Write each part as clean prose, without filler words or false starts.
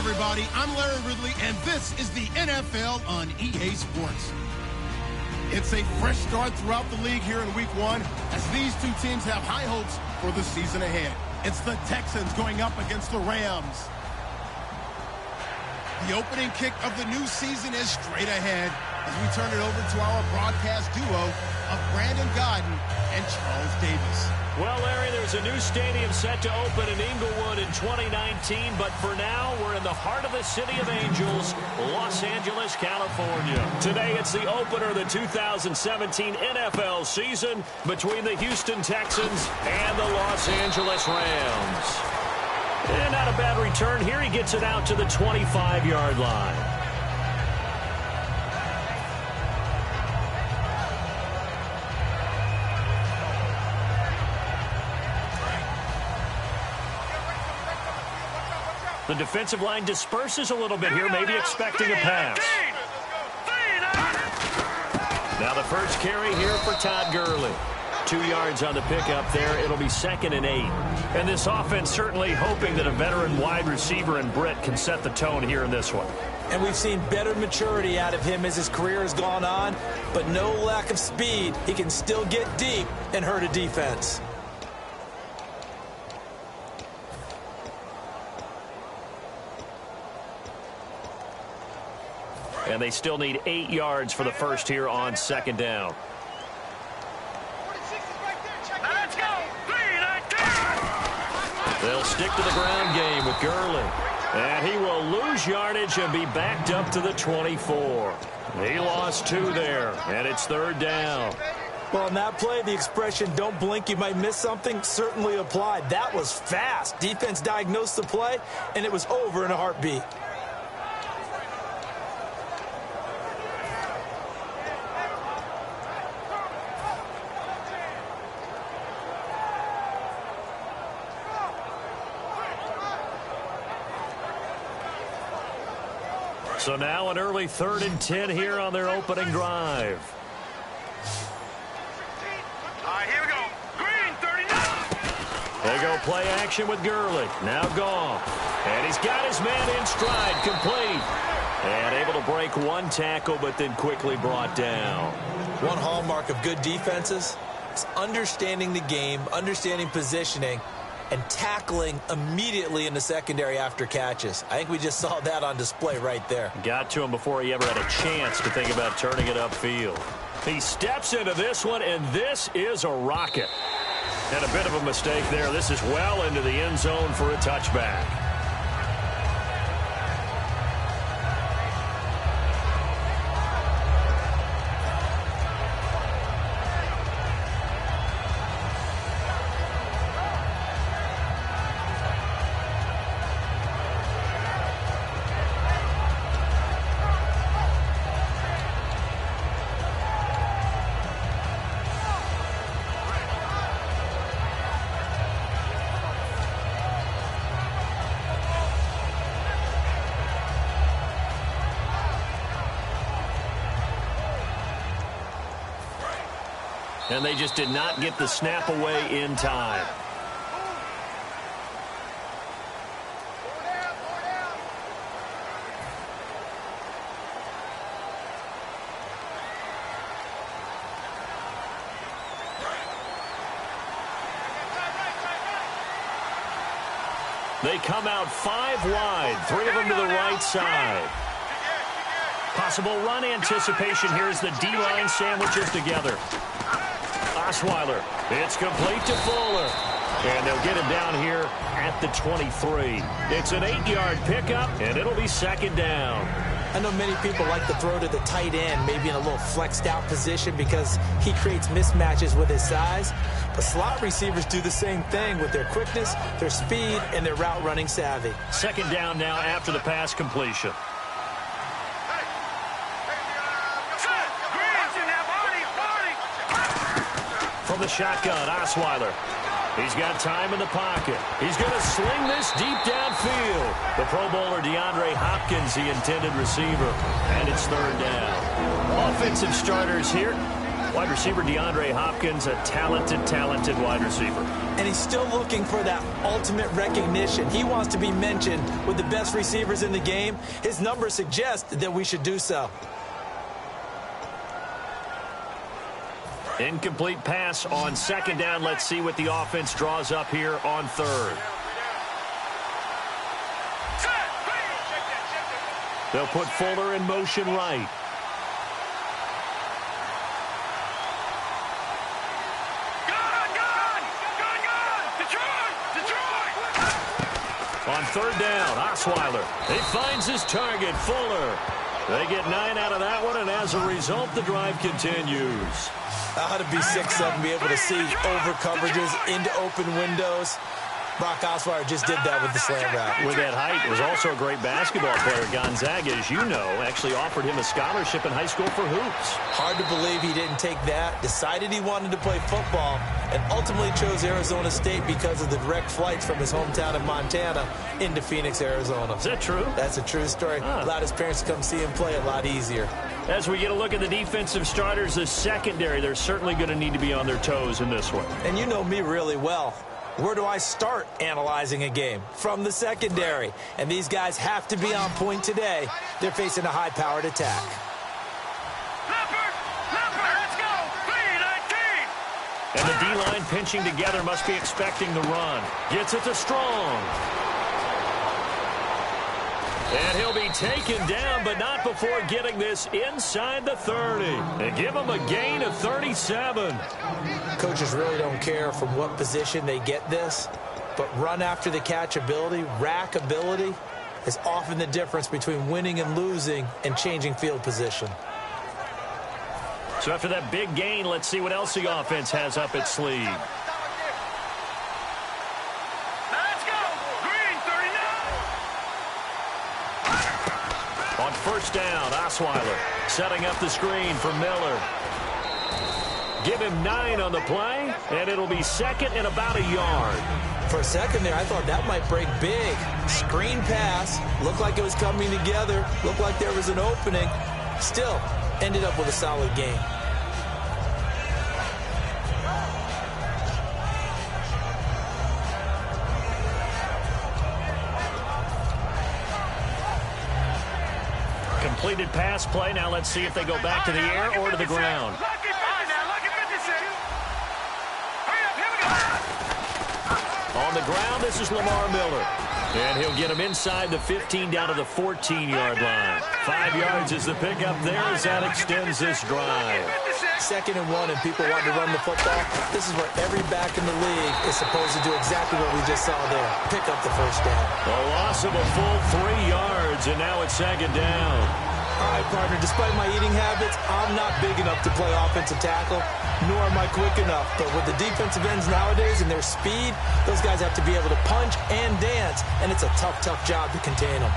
everybody. I'm Larry Ridley, and this is the NFL on EA Sports. It's a fresh start throughout the league here in Week 1 as these two teams have high hopes for the season ahead. It's the Texans going up against the Rams. The opening kick of the new season is straight ahead as we turn it over to our broadcast duo of Brandon Godden and Charles Davis. Well, Larry, there's a new stadium set to open in Inglewood in 2019, but for now, we're in the heart of the City of Angels, Los Angeles, California. Today, it's the opener of the 2017 NFL season between the Houston Texans and the Los Angeles Rams. And not a bad return here. He gets it out to the 25-yard line. The defensive line disperses a little bit here, maybe expecting a pass. Now the first carry here for Todd Gurley. 2 yards on the pickup there. It'll be 2nd and 8. And this offense certainly hoping that a veteran wide receiver in Britt can set the tone here in this one. And we've seen better maturity out of him as his career has gone on, but no lack of speed. He can still get deep and hurt a defense. And they still need 8 yards for the first here on 2nd down. They'll stick to the ground game with Gurley. And he will lose yardage and be backed up to the 24. He lost 2 there, and it's 3rd down. Well, in that play, the expression, don't blink, you might miss something, certainly applied. That was fast. Defense diagnosed the play, and it was over in a heartbeat. So now an early 3rd and 10 here on their opening drive. All right, here we go. Green, 39. They go play action with Gurley. Now Goff. And he's got his man in stride, complete. And able to break 1 tackle, but then quickly brought down. One hallmark of good defenses is understanding the game, understanding positioning, and tackling immediately in the secondary after catches. I think we just saw that on display right there. Got to him before he ever had a chance to think about turning it upfield. He steps into this one, and this is a rocket. And a bit of a mistake there. This is well into the end zone for a touchback. And they just did not get the snap away in time. They come out 5 wide, 3 of them to the right side. Possible run anticipation here as the D-line sandwiches together. Osweiler, it's complete to Fuller. And they'll get him down here at the 23. It's an 8-yard pickup, and it'll be 2nd down. I know many people like to throw to the tight end, maybe in a little flexed out position because he creates mismatches with his size. But slot receivers do the same thing with their quickness, their speed, and their route running savvy. 2nd down now after the pass completion. From the shotgun, Osweiler. He's got time in the pocket. He's going to sling this deep downfield. The Pro Bowler DeAndre Hopkins, the intended receiver. And it's 3rd down. Offensive starters here. Wide receiver DeAndre Hopkins, a talented wide receiver. And he's still looking for that ultimate recognition. He wants to be mentioned with the best receivers in the game. His numbers suggest that we should do so. Incomplete pass on second down. Let's see what the offense draws up here on third. They'll put Fuller in motion right. On third down, Osweiler. He finds his target, Fuller. They get 9 out of that one, and as a result, the drive continues. How to be 6'7", be able to see over coverages into open windows. Brock Osweiler just did that with the slant route. With that height, was also a great basketball player. Gonzaga, as you know, actually offered him a scholarship in high school for hoops. Hard to believe he didn't take that, decided he wanted to play football, and ultimately chose Arizona State because of the direct flights from his hometown of Montana into Phoenix, Arizona. Is that true? That's a true story. Allowed his parents to come see him play a lot easier. As we get a look at the defensive starters, the secondary, they're certainly going to need to be on their toes in this one. And you know me really well. Where do I start analyzing a game? From the secondary. And these guys have to be on point today. They're facing a high-powered attack. Let's go! And the D-line pinching together must be expecting the run. Gets it to Strong. And he'll be taken down, but not before getting this inside the 30. And give him a gain of 37. Coaches really don't care from what position they get this, but run after the catch ability, rack ability, is often the difference between winning and losing and changing field position. So after that big gain, let's see what else the offense has up its sleeve. Let's go! Green 39! On first down, Osweiler setting up the screen for Miller. Give him 9 on the play, and it'll be second and about a yard. For a second there, I thought that might break big. Screen pass, looked like it was coming together, looked like there was an opening. Still, ended up with a solid gain. Completed pass play. Now let's see if they go back to the air or to the ground. On the ground, this is Lamar Miller. And he'll get him inside the 15 down to the 14-yard line. 5 yards is the pickup there as that extends this drive. 2nd and 1 and people want to run the football. This is where every back in the league is supposed to do exactly what we just saw there. Pick up the first down. A loss of a full 3 yards, and now it's 2nd down. All right, partner, despite my eating habits, I'm not big enough to play offensive tackle, nor am I quick enough. But with the defensive ends nowadays and their speed, those guys have to be able to punch and dance, and it's a tough job to contain them.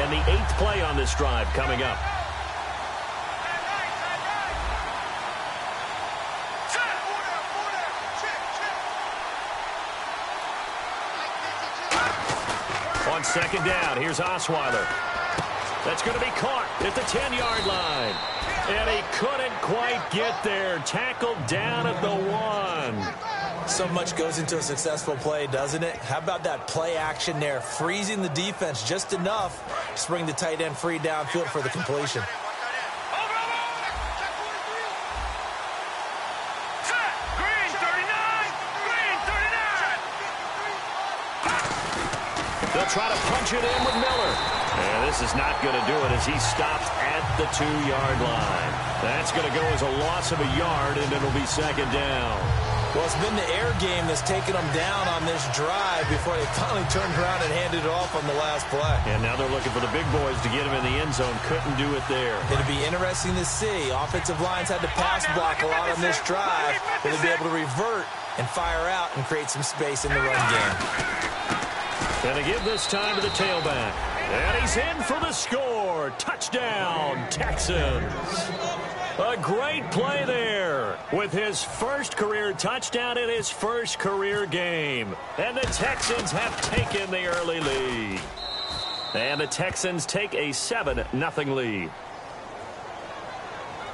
And the 8th play on this drive coming up. On 2nd down, here's Osweiler. That's going to be caught at the 10-yard line. And he couldn't quite get there. Tackled down at the 1. So much goes into a successful play, doesn't it? How about that play action there? Freezing the defense just enough to bring the tight end free downfield for the completion. They'll try to punch it in with Miller. And this is not going to do it as he stopped at the 2-yard line. That's going to go as a loss of a yard, and it'll be 2nd down. Well, it's been the air game that's taken them down on this drive before they finally turned around and handed it off on the last play. And now they're looking for the big boys to get him in the end zone. Couldn't do it there. It'll be interesting to see. Offensive lines had to pass block a lot on this drive. Will they be able to revert and fire out and create some space in the run game? Going to give this time to the tailback. And he's in for the score. Touchdown, Texans. A great play there with his first career touchdown in his first career game. And the Texans have taken the early lead. And the Texans take a 7-0 lead.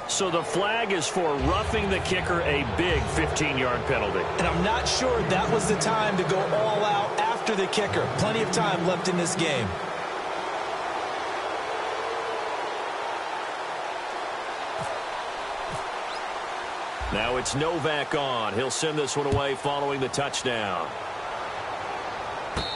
So the flag is for roughing the kicker, a big 15-yard penalty. And I'm not sure that was the time to go all out after the kicker. Plenty of time left in this game. Now it's Novak on. He'll send this one away following the touchdown.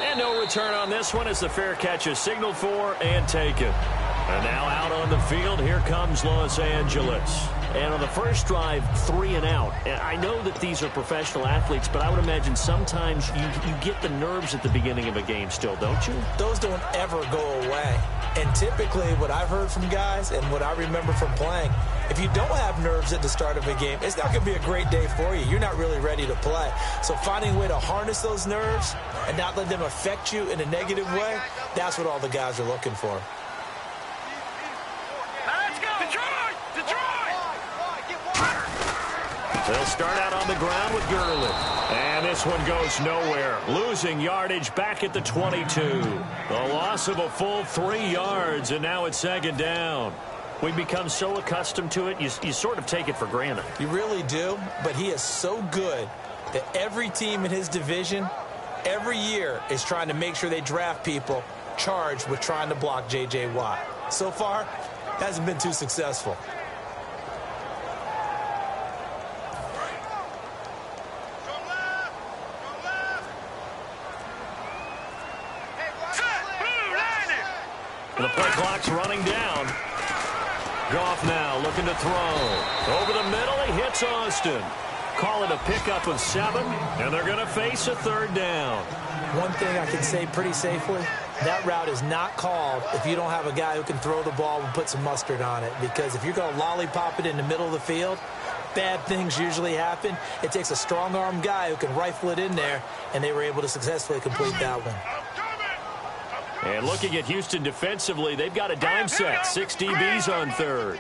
And no return on this one as the fair catch is signaled for and taken. And now out on the field, here comes Los Angeles. And on the first drive, 3 and out. And I know that these are professional athletes, but I would imagine sometimes you get the nerves at the beginning of a game still, don't you? Those don't ever go away. And typically what I've heard from guys and what I remember from playing, if you don't have nerves at the start of a game, it's not going to be a great day for you. You're not really ready to play. So finding a way to harness those nerves and not let them affect you in a negative way, that's what all the guys are looking for. Let's go! Detroit! Detroit! They'll start out on the ground with Gurley. And this one goes nowhere. Losing yardage back at the 22. A loss of a full 3 yards, and now it's second down. We become so accustomed to it, you sort of take it for granted. You really do, but he is so good that every team in his division, every year, is trying to make sure they draft people charged with trying to block J.J. Watt. So far, hasn't been too successful. The play clock's running down. Goff now looking to throw. Over the middle, he hits Austin. Call it a pickup of 7, and they're going to face a third down. One thing I can say pretty safely, that route is not called if you don't have a guy who can throw the ball and put some mustard on it. Because if you're going to lollipop it in the middle of the field, bad things usually happen. It takes a strong-arm guy who can rifle it in there, and they were able to successfully complete that one. And looking at Houston defensively, they've got a dime set. 6 DBs on third.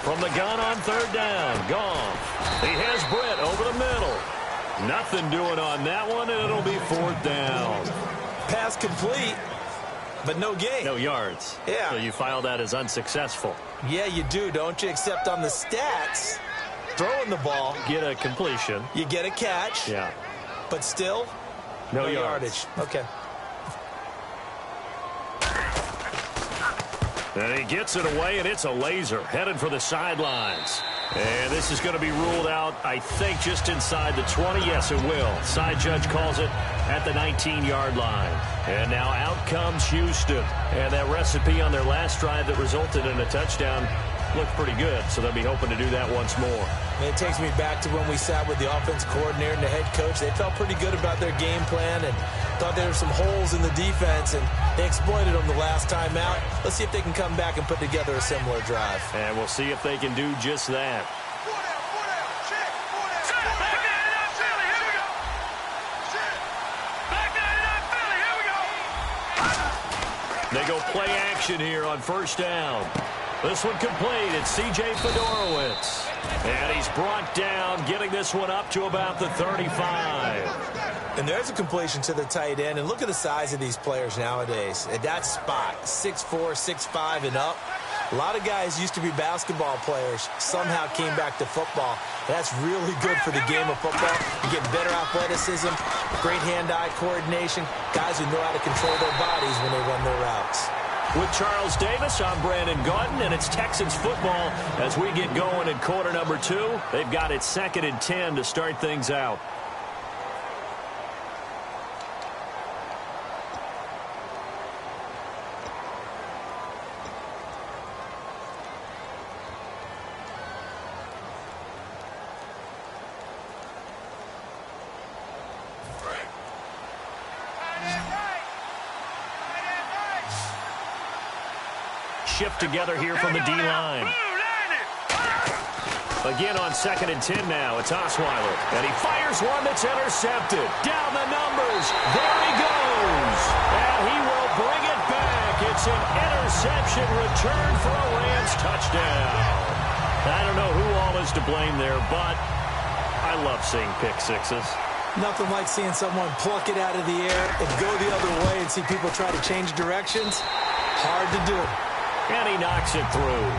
From the gun on third down, Goff. He has Britt over the middle. Nothing doing on that one, and it'll be 4th down. Pass complete, but no gain. No yards. Yeah. So you file that as unsuccessful. Yeah, you do, don't you? Except on the stats, throwing the ball. Get a completion. You get a catch. Yeah. But still, no yardage. Okay. And he gets it away, and it's a laser headed for the sidelines. And this is going to be ruled out, I think, just inside the 20. Yes, it will. Side judge calls it at the 19-yard line. And now out comes Houston. And that recipe on their last drive that resulted in a touchdown looked pretty good, so they'll be hoping to do that once more. And it takes me back to when we sat with the offense coordinator and the head coach. They felt pretty good about their game plan and thought there were some holes in the defense, and they exploited them the last time out. Let's see if they can come back and put together a similar drive. And we'll see if they can do just that. They go play action here on first down. This one complete. It's C.J. Fedorowicz. And he's brought down, getting this one up to about the 35. And there's a completion to the tight end. And look at the size of these players nowadays. At that spot, 6'4", 6'5", and up. A lot of guys used to be basketball players, somehow came back to football. And that's really good for the game of football. You get better athleticism, great hand-eye coordination, guys who know how to control their bodies when they run their routes. With Charles Davis, I'm Brandon Gaudin, and it's Texans football as we get going in quarter number 2. They've got it 2nd and 10 to start things out. Shift together here from the D-line. Again on 2nd and 10 now. It's Osweiler. And he fires one that's intercepted. Down the numbers. There he goes. And he will bring it back. It's an interception return for a Rams touchdown. I don't know who all is to blame there, but I love seeing pick sixes. Nothing like seeing someone pluck it out of the air and go the other way and see people try to change directions. Hard to do. And he knocks it through.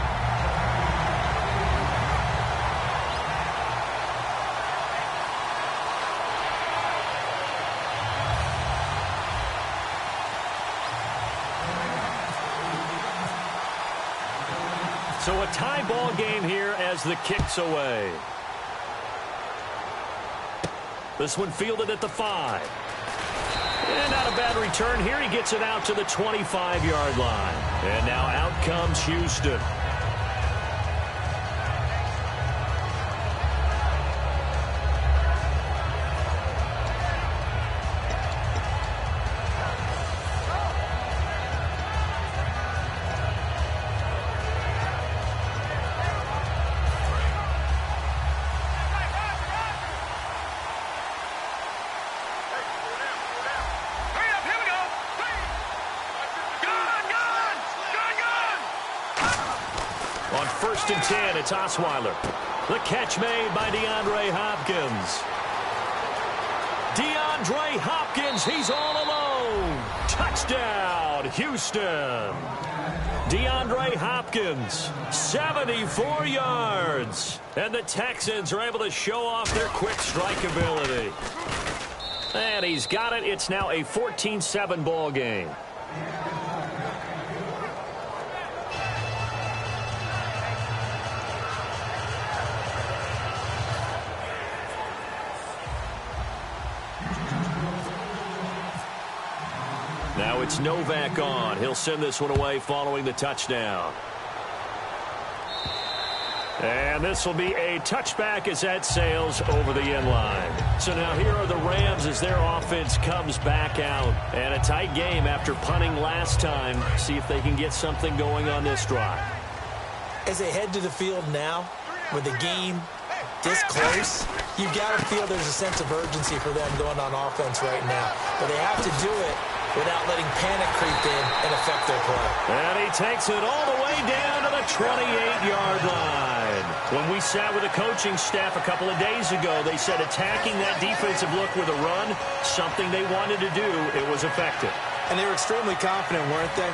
So a tie ball game here as the kick's away. This one fielded at the 5. And not a bad return here. He gets it out to the 25-yard line. And now out comes Houston. On 1st and 10, it's Osweiler. The catch made by DeAndre Hopkins. DeAndre Hopkins, he's all alone. Touchdown, Houston. DeAndre Hopkins, 74 yards. And the Texans are able to show off their quick strike ability. And he's got it. It's now a 14-7 ball game. Now it's Novak on. He'll send this one away following the touchdown. And this will be a touchback as that sails over the end line. So now here are the Rams as their offense comes back out. And a tight game after punting last time. See if they can get something going on this drive. As they head to the field now, with the game this close, you've got to feel there's a sense of urgency for them going on offense right now. But they have to do it without letting panic creep in and affect their play. And he takes it all the way down to the 28-yard line. When we sat with the coaching staff a couple of days ago, they said attacking that defensive look with a run, something they wanted to do, it was effective. And they were extremely confident, weren't they?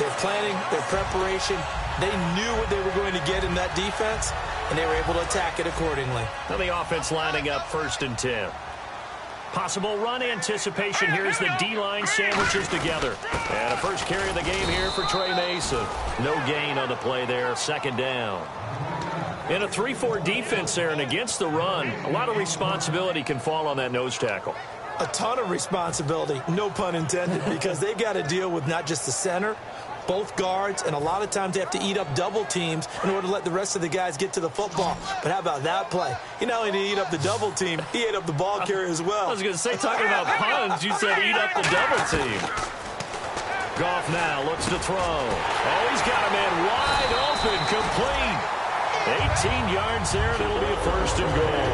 Their planning, their preparation, they knew what they were going to get in that defense, and they were able to attack it accordingly. Now the offense lining up 1st and 10. Possible run anticipation here as the D-line sandwiches together. And a first carry of the game here for Trey Mason. No gain on the play there, 2nd down. In a 3-4 defense there and against the run, a lot of responsibility can fall on that nose tackle. A ton of responsibility, no pun intended, because they've got to deal with not just the center, both guards, and a lot of times they have to eat up double teams in order to let the rest of the guys get to the football. But how about that play? He not only did he eat up the double team, he ate up the ball carrier as well. I was going to say, talking about puns, you said eat up the double team. Goff now looks to throw. Oh, he's got a man wide open, complete. 18 yards there, and it'll be a 1st and goal.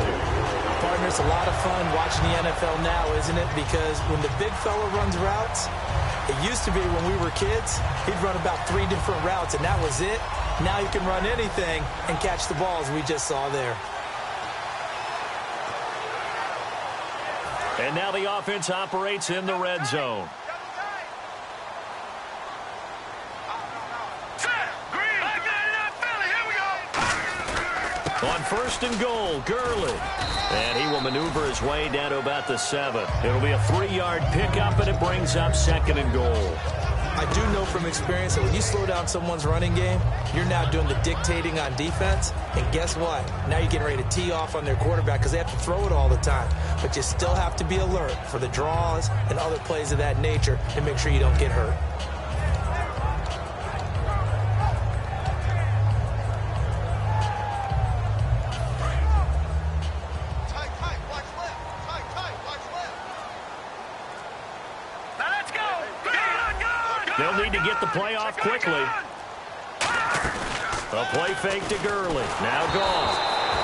Partner, it's a lot of fun watching the NFL now, isn't it? Because when the big fella runs routes, it used to be when we were kids, he'd run about 3 different routes, and that was it. Now you can run anything and catch the ball, as we just saw there. And now the offense operates in the red zone. On 1st and goal, Gurley. And he will maneuver his way down to about the 7. It'll be a 3-yard pickup, and it brings up 2nd and goal. I do know from experience that when you slow down someone's running game, you're now doing the dictating on defense. And guess what? Now you're getting ready to tee off on their quarterback because they have to throw it all the time. But you still have to be alert for the draws and other plays of that nature to make sure you don't get hurt. They'll need to get the play off quickly. A play fake to Gurley. Now gone.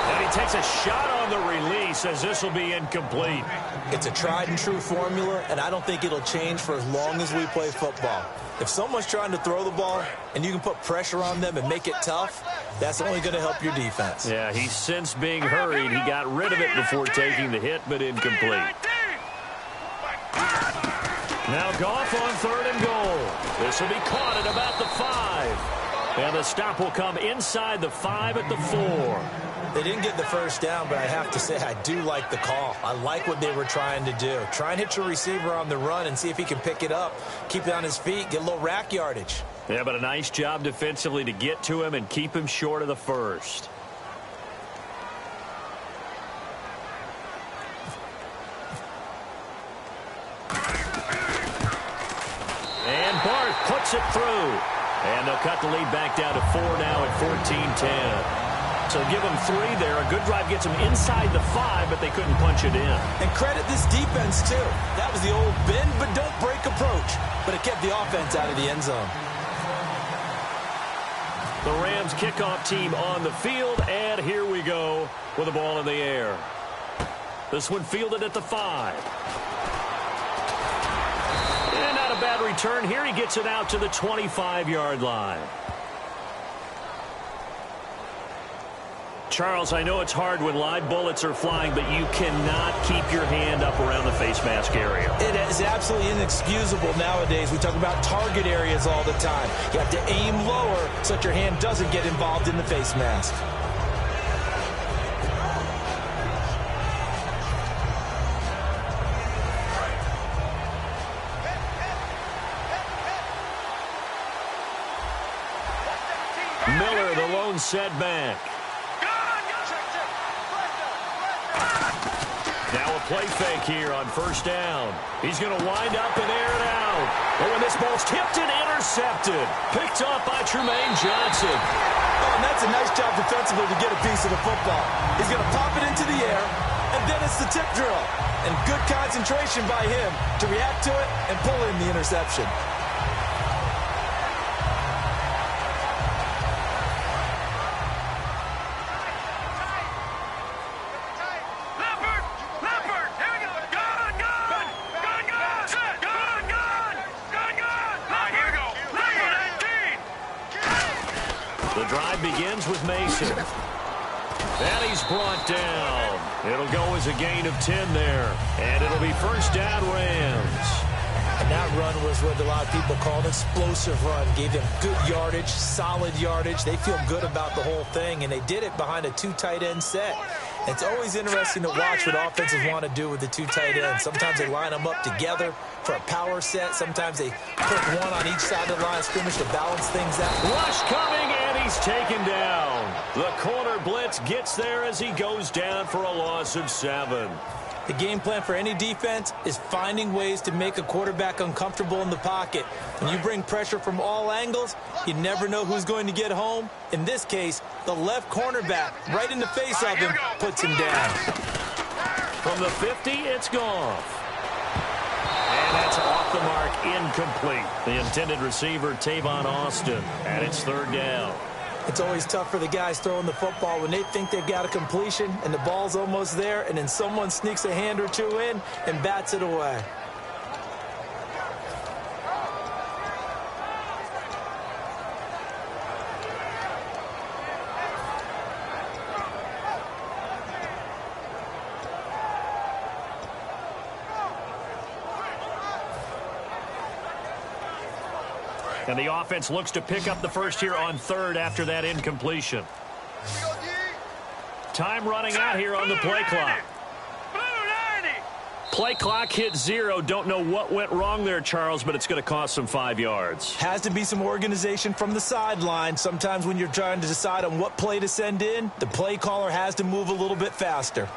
And he takes a shot on the release as this will be incomplete. It's a tried and true formula, and I don't think it'll change for as long as we play football. If someone's trying to throw the ball and you can put pressure on them and make it tough, That's only going to help your defense. Yeah, he's since being hurried. He got rid of it before taking the hit, but incomplete. Now Goff on 3rd and goal. This will be caught at about the 5. And the stop will come inside the 5 at the 4. They didn't get the first down, but I have to say I do like the call. I like what they were trying to do. Try and hit your receiver on the run and see if he can pick it up. Keep it on his feet, get a little rack yardage. Yeah, but a nice job defensively to get to him and keep him short of the first. And Bart puts it through. And they'll cut the lead back down to 4 now at 14-10. So give them 3 there. A good drive gets them inside the 5, but they couldn't punch it in. And credit this defense, too. That was the old bend but don't break approach. But it kept the offense out of the end zone. The Rams kickoff team on the field, and here we go with the ball in the air. This one fielded at the 5. And not a bad return here. He gets it out to the 25-yard line. Charles, I know it's hard when live bullets are flying, but you cannot keep your hand up around the face mask area. It is absolutely inexcusable nowadays. We talk about target areas all the time. You have to aim lower so that your hand doesn't get involved in the face mask. Miller, the lone setback. Now a play fake here on 1st down. He's going to wind up and air it out. Oh, and this ball's tipped and intercepted. Picked up by Tremaine Johnson. Oh, and that's a nice job defensively to get a piece of the football. He's going to pop it into the air, and then it's the tip drill. And good concentration by him to react to it and pull in the interception. The drive begins with Mason. And he's brought down. It'll go as a gain of 10 there. And it'll be 1st down Rams. And that run was what a lot of people call an explosive run. Gave them good yardage, solid yardage. They feel good about the whole thing, and they did it behind a 2 tight end set. It's always interesting to watch what offenses want to do with the 2 tight ends. Sometimes they line them up together for a power set. Sometimes they put one on each side of the line of scrimmage to balance things out. Rush coming, and he's taken down. The corner blitz gets there as he goes down for a loss of 7. The game plan for any defense is finding ways to make a quarterback uncomfortable in the pocket. When you bring pressure from all angles, you never know who's going to get home. In this case, the left cornerback, right in the face of him, puts him down. From the 50, it's Goff. And that's off the mark, incomplete. The intended receiver, Tavon Austin, and it's 3rd down. It's always tough for the guys throwing the football when they think they've got a completion and the ball's almost there, and then someone sneaks a hand or 2 in and bats it away. And the offense looks to pick up the first here on 3rd after that incompletion. Time running out here on the play clock. Play clock hit 0. Don't know what went wrong there, Charles, but it's going to cost them 5 yards. Has to be some organization from the sideline. Sometimes when you're trying to decide on what play to send in, the play caller has to move a little bit faster.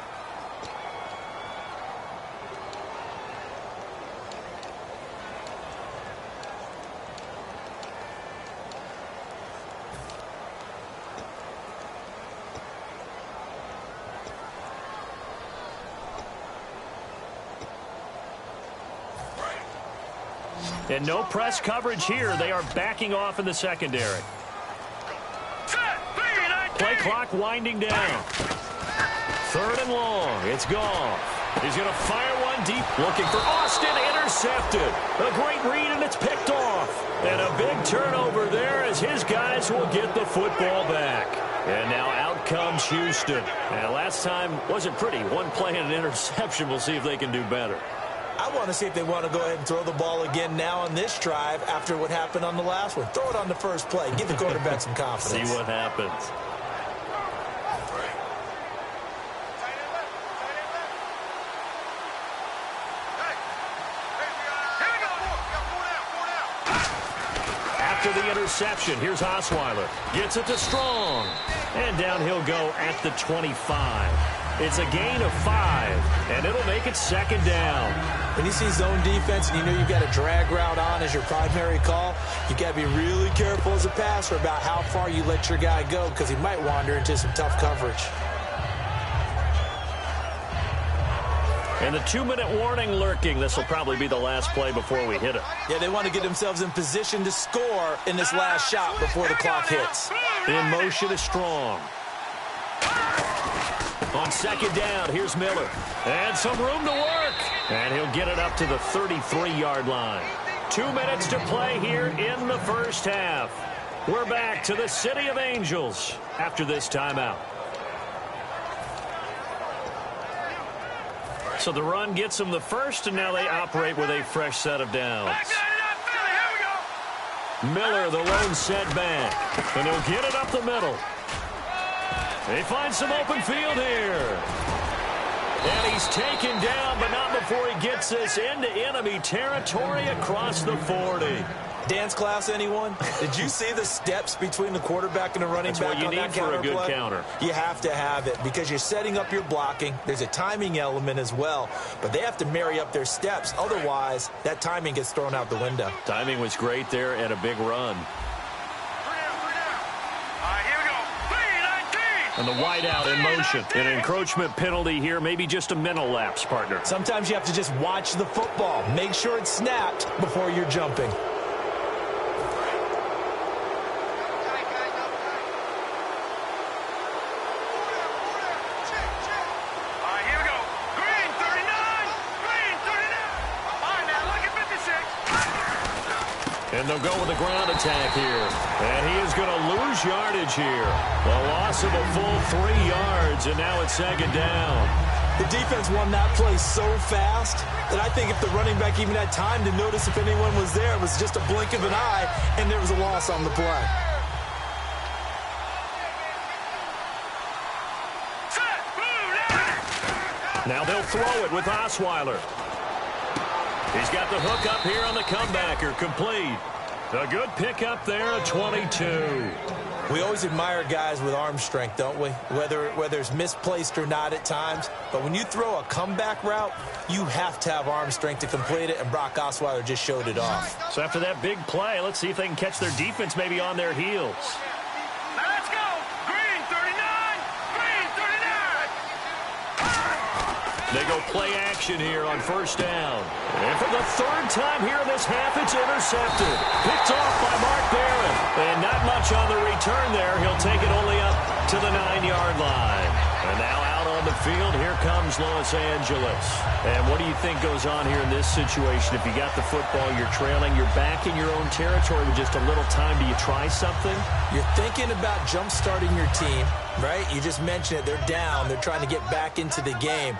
And no press coverage here. They are backing off in the secondary. Play clock winding down. 3rd and long. It's Goff. He's going to fire one deep. Looking for Austin. Intercepted. A great read, and it's picked off. And a big turnover there as his guys will get the football back. And now out comes Houston. And last time wasn't pretty. One play and an interception. We'll see if they can do better. I want to see if they want to go ahead and throw the ball again now on this drive after what happened on the last one. Throw it on the first play. Give the quarterback some confidence. See what happens. After the interception, here's Osweiler. Gets it to Strong. And down he'll go at the 25. It's a gain of 5, and it'll make it second down. When you see zone defense and you know you've got a drag route on as your primary call, you've got to be really careful as a passer about how far you let your guy go because he might wander into some tough coverage. And the 2-minute warning lurking. This will probably be the last play before we hit it. Yeah, they want to get themselves in position to score in this last shot before the clock hits. In motion is Strong. On second down, here's Miller. And some room to work. And he'll get it up to the 33-yard line. 2 minutes to play here in the first half. We're back to the City of Angels after this timeout. So the run gets them the first, and now they operate with a fresh set of downs. Miller, the lone setback. And he'll get it up the middle. They find some open field here. And he's taken down, but not before he gets this into enemy territory across the 40. Dance class, anyone? Did you see the steps between the quarterback and the running back on that counter play? That's what you need for a good counter. You have to have it because you're setting up your blocking. There's a timing element as well, but they have to marry up their steps. Otherwise, that timing gets thrown out the window. Timing was great there and a big run. And the wideout in motion. An encroachment penalty here, maybe just a mental lapse, partner. Sometimes you have to just watch the football. Make sure it's snapped before you're jumping. And they'll go with a ground attack here. And he is going to lose yardage here. A loss of a full 3 yards, and now it's second down. The defense won that play so fast that I think if the running back even had time to notice if anyone was there, it was just a blink of an eye, and there was a loss on the play. Now they'll throw it with Osweiler. He's got the hook up here on the comebacker, complete. A good pickup there, a 22. We always admire guys with arm strength, don't we? Whether it's misplaced or not at times. But when you throw a comeback route, you have to have arm strength to complete it, and Brock Osweiler just showed it off. So after that big play, let's see if they can catch their defense maybe on their heels. Now let's go. Green 39. Green 39. They go play action here on first down. And for the third time here in this half, it's intercepted. Picked off by Mark Barron. And not much on the return there. He'll take it only up to the 9-yard line. And now out on the field, here comes Los Angeles. And what do you think goes on here in this situation? If you got the football, you're trailing, you're back in your own territory with just a little time. Do you try something? You're thinking about jump-starting your team, right? You just mentioned it. They're down. They're trying to get back into the game.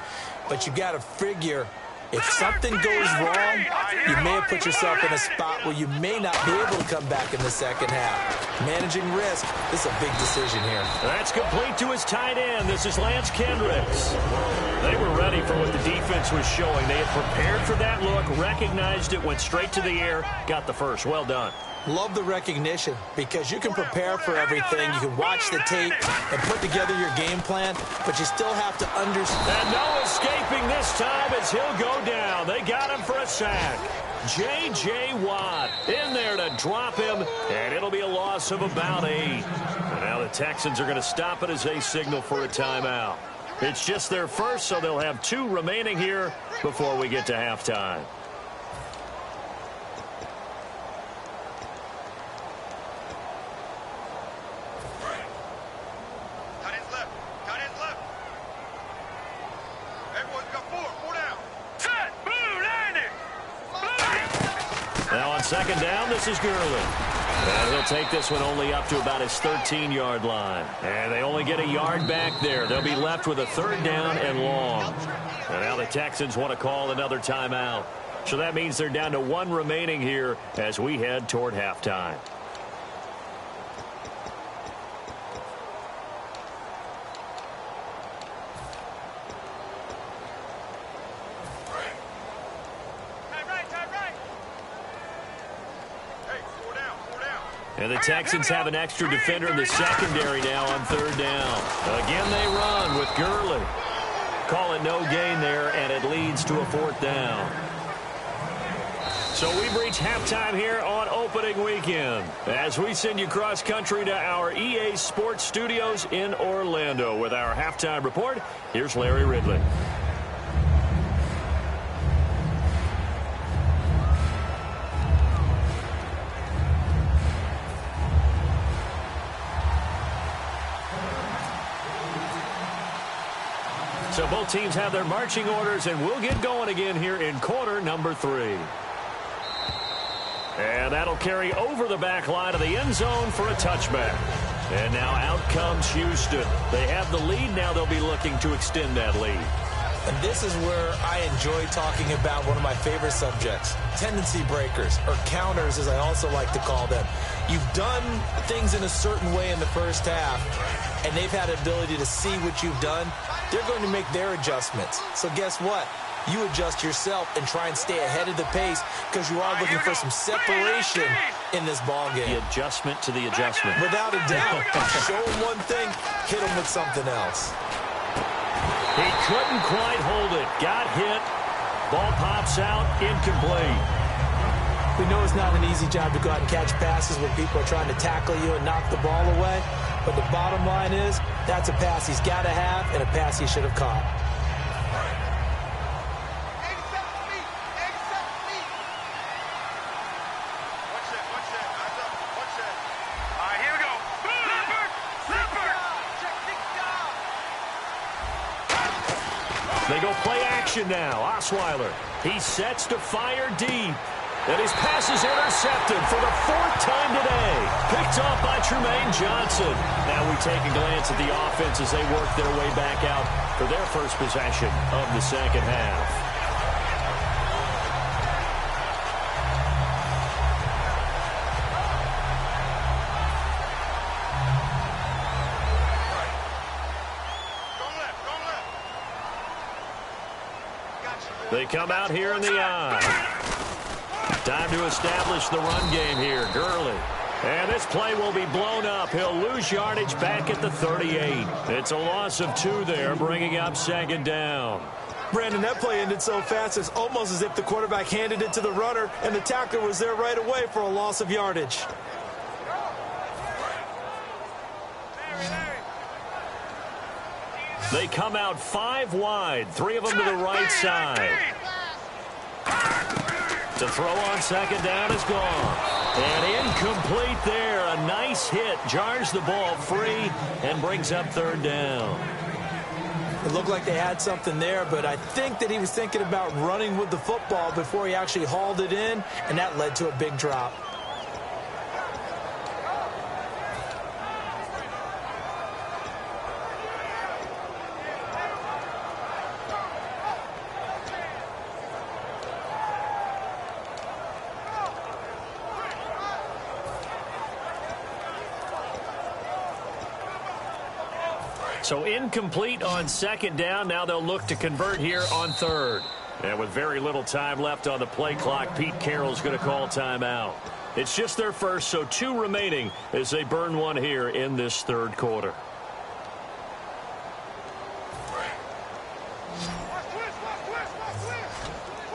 But you got to figure if something goes wrong, you may have put yourself in a spot where you may not be able to come back in the second half. Managing risk, this is a big decision here. That's complete to his tight end. This is Lance Kendricks. They were ready for what the defense was showing. They had prepared for that look, recognized it, went straight to the air, got the first. Well done. Love the recognition because you can prepare for everything. You can watch the tape and put together your game plan, but you still have to understand. And no escaping this time as he'll go down. They got him for a sack. J.J. Watt in there to drop him, and it'll be a loss of about 8. And now the Texans are going to stop it as they signal for a timeout. It's just their first, so they'll have 2 remaining here before we get to halftime. Now on second down, this is Gurley. And he'll take this one only up to about his 13-yard line. And they only get a yard back there. They'll be left with a 3rd down and long. And now the Texans want to call another timeout. So that means they're down to 1 remaining here as we head toward halftime. And the Texans have an extra defender in the secondary now on 3rd down. Again, they run with Gurley. Call it no gain there, and it leads to a 4th down. So we've reached halftime here on opening weekend as we send you cross-country to our EA Sports Studios in Orlando with our halftime report. Here's Larry Ridley. So both teams have their marching orders, and we'll get going again here in quarter number 3. And that'll carry over the back line of the end zone for a touchback. And now out comes Houston. They have the lead. Now they'll be looking to extend that lead. And this is where I enjoy talking about one of my favorite subjects, tendency breakers, or counters as I also like to call them. You've done things in a certain way in the first half, and they've had the ability to see what you've done. They're going to make their adjustments. So guess what? You adjust yourself and try and stay ahead of the pace because you are looking for some separation in this ballgame. The adjustment to the adjustment. Without a doubt. Show them one thing, hit them with something else. He couldn't quite hold it. Got hit. Ball pops out. Incomplete. We know it's not an easy job to go out and catch passes when people are trying to tackle you and knock the ball away. But the bottom line is, that's a pass he's got to have and a pass he should have caught. They go play action now. Osweiler. He sets to fire deep. And his pass is intercepted for the 4th time today. Picked off by Tremaine Johnson. Now we take a glance at the offense as they work their way back out for their first possession of the second half. They come out here in the eye. Time to establish the run game here. Gurley. And this play will be blown up. He'll lose yardage back at the 38. It's a loss of 2 there, bringing up 2nd down. Brandon, that play ended so fast, it's almost as if the quarterback handed it to the runner, and the tackler was there right away for a loss of yardage. They come out 5 wide, 3 of them to the right side. To throw on 2nd down is gone. And incomplete there. A nice hit. Jars the ball free and brings up 3rd down. It looked like they had something there, but I think that he was thinking about running with the football before he actually hauled it in, and that led to a big drop. So incomplete on 2nd down. Now they'll look to convert here on 3rd. And with very little time left on the play clock, Pete Carroll's going to call timeout. It's just their first, so 2 remaining as they burn one here in this 3rd quarter.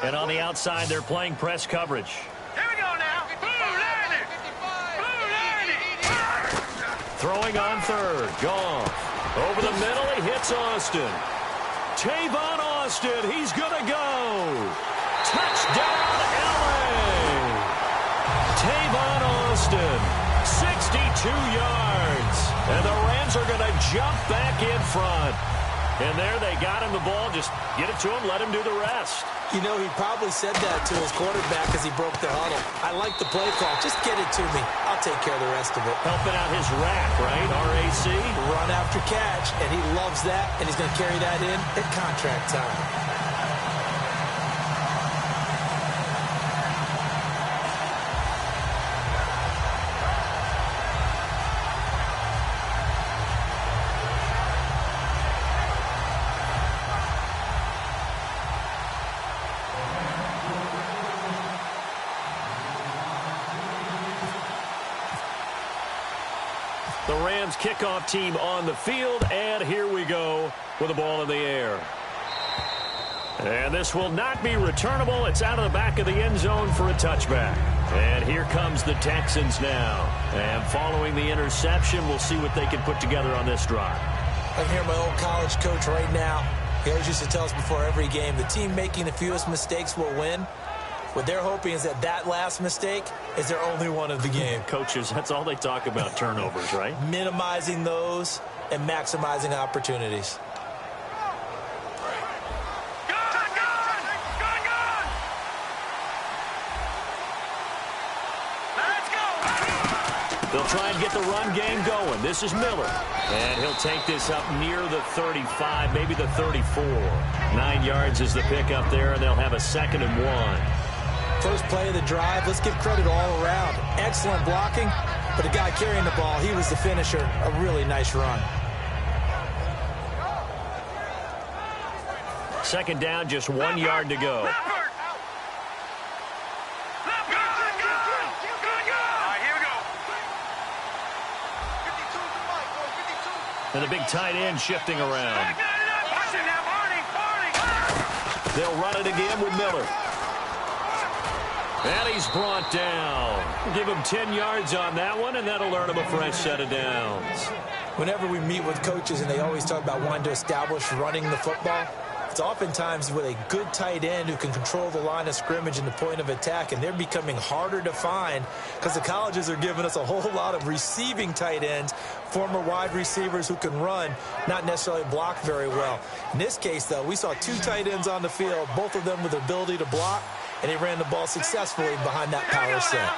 And on the outside, they're playing press coverage. Here we go now. Throwing on 3rd. Gone. Over the middle, he hits Austin. Tavon Austin, he's going to go. Touchdown, L.A. Tavon Austin, 62 yards. And the Rams are going to jump back in front. And there they got him the ball. Just get it to him, let him do the rest. You know, he probably said that to his quarterback as he broke the huddle. I like the play call. Just get it to me. I'll take care of the rest of it. Helping out his rack, right? RAC. Run after catch, and he loves that, and he's going to carry that in at contract time. The Rams kickoff team on the field, and here we go with the ball in the air. And this will not be returnable. It's out of the back of the end zone for a touchback. And here comes the Texans now. And following the interception, we'll see what they can put together on this drive. I can hear my old college coach right now. He always used to tell us before every game, the team making the fewest mistakes will win. What they're hoping is that last mistake is their only one of the game. Coaches, that's all they talk about, turnovers, right? Minimizing those and maximizing opportunities. They'll try and get the run game going. This is Miller. And he'll take this up near the 35, maybe the 34. 9 yards is the pickup there, and they'll have a 2nd and 1. First play of the drive, let's give credit all around. Excellent blocking, but the guy carrying the ball, he was the finisher. A really nice run. 2nd down, just 1 yard to go. And the big tight end shifting around. They'll run it again with Miller. And he's brought down. Give him 10 yards on that one, and that'll earn him a fresh set of downs. Whenever we meet with coaches and they always talk about wanting to establish running the football, it's oftentimes with a good tight end who can control the line of scrimmage and the point of attack, and they're becoming harder to find because the colleges are giving us a whole lot of receiving tight ends, former wide receivers who can run, not necessarily block very well. In this case, though, we saw 2 tight ends on the field, both of them with the ability to block, and he ran the ball successfully behind that power set.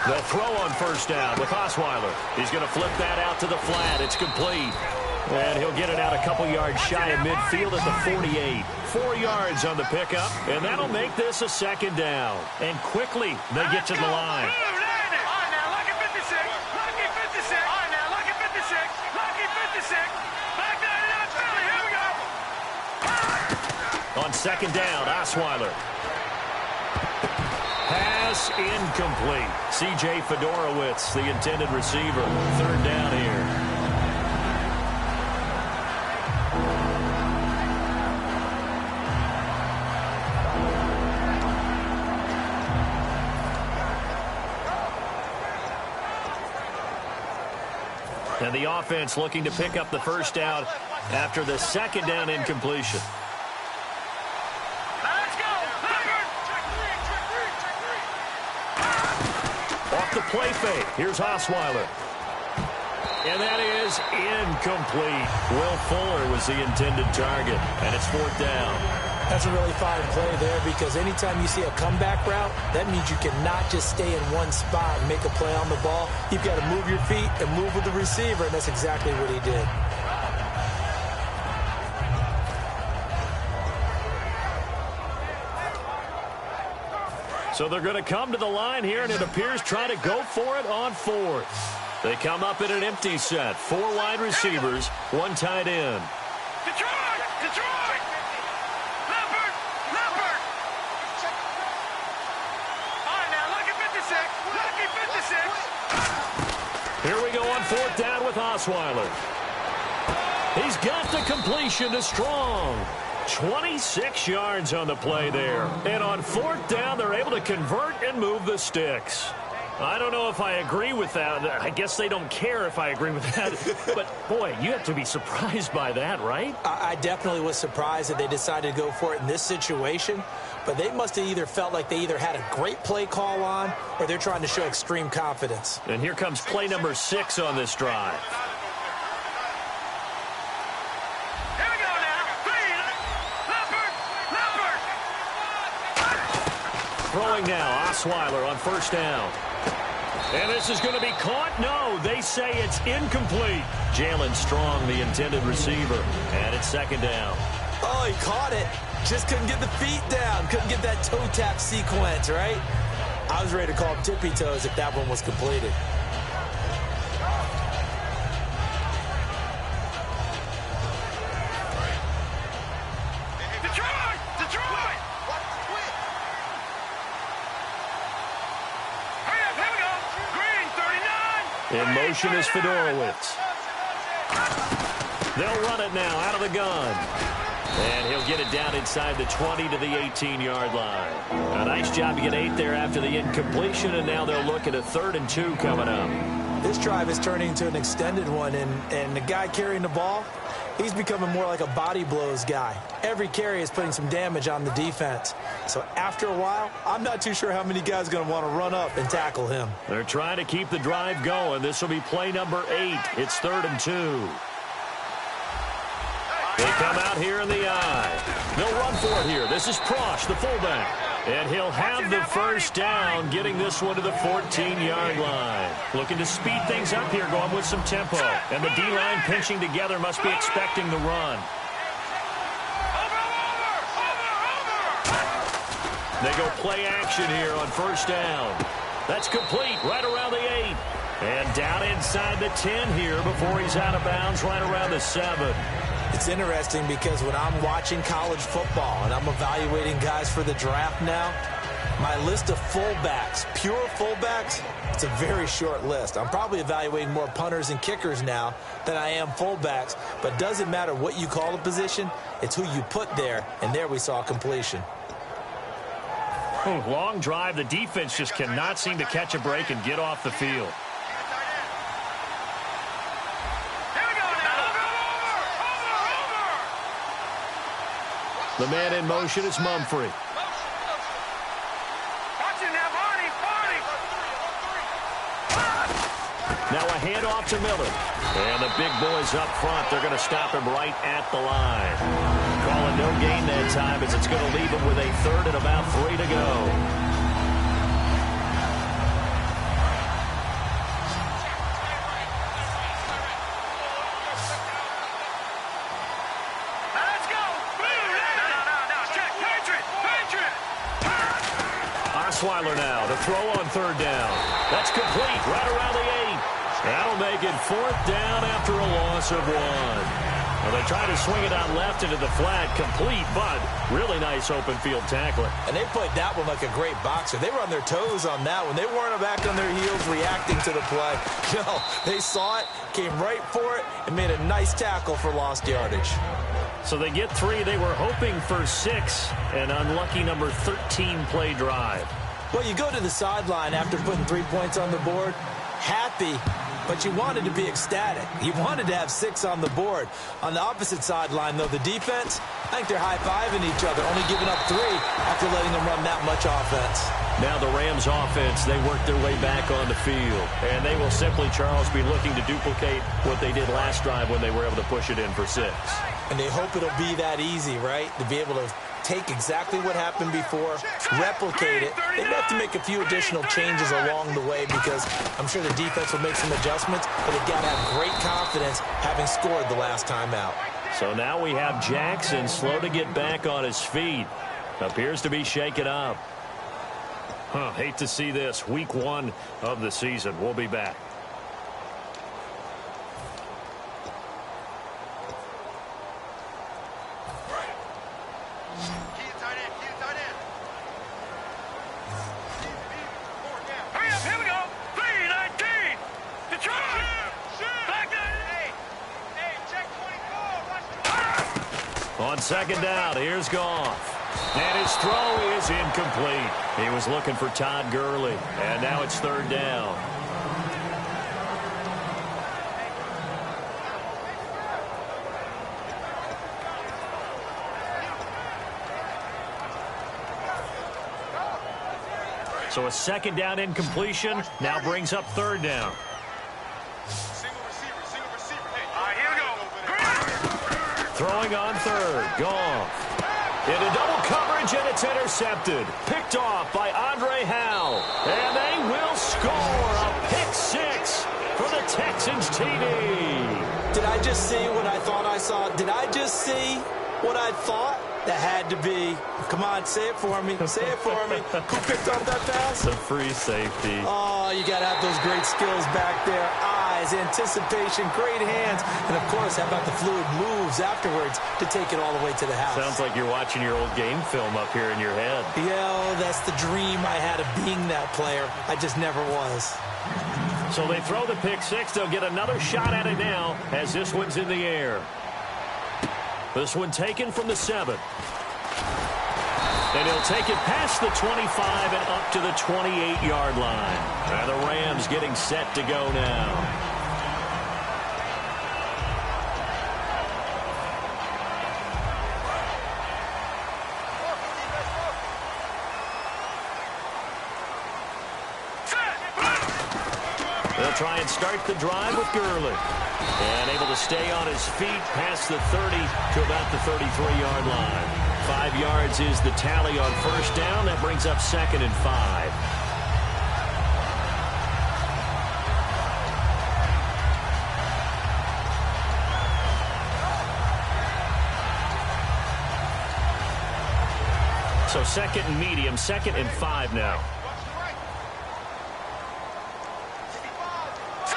They'll throw on 1st down with Osweiler. He's going to flip that out to the flat. It's complete. And he'll get it out a couple yards shy of midfield at the 48. 4 yards on the pickup, and that'll make this a 2nd down. And quickly, they get to the line. On 2nd down, Osweiler. Pass incomplete. C.J. Fedorowicz, the intended receiver. 3rd down here. And the offense looking to pick up the 1st down after the 2nd down incompletion. The play fake. Here's Osweiler. And that is incomplete. Will Fuller was the intended target, and it's 4th down. That's a really fine play there because anytime you see a comeback route, that means you cannot just stay in one spot and make a play on the ball. You've got to move your feet and move with the receiver, and that's exactly what he did. So they're going to come to the line here, and it appears try to go for it on 4th. They come up in an empty set. 4 wide receivers, 1 tight end. Detroit! Leopard! All right, now, lucky 56. Here we go on 4th down with Osweiler. He's got the completion to Strong. 26 yards on the play there. And on 4th down, they're able to convert and move the sticks. I don't know if I agree with that. I guess they don't care if I agree with that. But, boy, you have to be surprised by that, right? I definitely was surprised that they decided to go for it in this situation. But they must have either felt like they either had a great play call on or they're trying to show extreme confidence. And here comes play number 6 on this drive. Throwing now, Osweiler on first down. And this is going to be caught. No, they say it's incomplete. Jalen Strong, the intended receiver. And it's second down. Oh, he caught it. Just couldn't get the feet down. Couldn't get that toe tap sequence, right? I was ready to call him tippy toes if that one was completed. In motion is Fedorowicz. They'll run it now out of the gun. And he'll get it down inside the 20 to the 18-yard line. A nice job to get 8 there after the incompletion, and now they'll look at a 3rd and 2 coming up. This drive is turning into an extended one, and the guy carrying the ball, he's becoming more like a body blows guy. Every carry is putting some damage on the defense. So after a while, I'm not too sure how many guys are going to want to run up and tackle him. They're trying to keep the drive going. This will be play number 8. It's 3rd and 2. They come out here in the eye. They'll run for it here. This is Prosch, the fullback. And he'll have the first down, getting this one to the 14-yard line. Looking to speed things up here, going with some tempo. And the D-line pinching together must be expecting the run. They go play action here on first down. That's complete right around the 8. And down inside the 10 here before he's out of bounds right around the 7. It's interesting because when I'm watching college football and I'm evaluating guys for the draft now, my list of fullbacks, pure fullbacks, it's a very short list. I'm probably evaluating more punters and kickers now than I am fullbacks, but it doesn't matter what you call the position, it's who you put there, and there we saw completion. Long drive. The defense just cannot seem to catch a break and get off the field. The man in motion is Mumphrey. Now a handoff to Miller. And the big boys up front, they're going to stop him right at the line. Calling no gain that time as it's going to leave him with a 3rd and about 3 to go. Osweiler now to throw on 3rd down. That's complete right around the 8. That'll make it 4th down after a loss of 1. Well, they try to swing it out left into the flat, complete, but really nice open field tackling. And they played that one like a great boxer. They were on their toes on that one. They weren't back on their heels reacting to the play. No, they saw it, came right for it, and made a nice tackle for lost yardage. So they get 3. They were hoping for 6. An unlucky number 13 play drive. Well, you go to the sideline after putting 3 points on the board, happy, but you wanted to be ecstatic. You wanted to have 6 on the board. On the opposite sideline, though, the defense, I think they're high-fiving each other, only giving up 3 after letting them run that much offense. Now the Rams offense, they work their way back on the field. And they will simply, Charles, be looking to duplicate what they did last drive when they were able to push it in for 6. And they hope it'll be that easy, right? To be able to take exactly what happened before, replicate it. They have to make a few additional changes along the way because I'm sure the defense will make some adjustments, but they've got to have great confidence having scored the last time out. So now we have Jackson slow to get back on his feet. Appears to be shaken up. Hate to see this. Week 1 of the season. We'll be back. On 2nd down, here's Goff. And his throw is incomplete. He was looking for Todd Gurley. And now it's 3rd down. So a 2nd down incompletion now brings up 3rd down. Throwing on 3rd. Goff. Into double coverage. coverage, and it's intercepted. Picked off by Andre Howe. And they will score a pick six for the Texans TD. Did I just see what I thought I saw? Did I just see what I thought? That had to be. Come on, say it for me. Say it for me. Who picked up that pass? The free safety. Oh, you got to have those great skills back there. Eyes, anticipation, great hands. And, of course, how about the fluid moves afterwards to take it all the way to the house? Sounds like you're watching your old game film up here in your head. Yeah, that's the dream I had of being that player. I just never was. So they throw the pick six. They'll get another shot at it now as this one's in the air. This one taken from the 7. And he'll take it past the 25 and up to the 28-yard line. And the Rams getting set to go now. They'll try and start the drive with Gurley. And able to stay on his feet past the 30 to about the 33-yard line. 5 yards is the tally on first down. That brings up 2nd and 5. So 2nd and medium, 2nd and 5 now.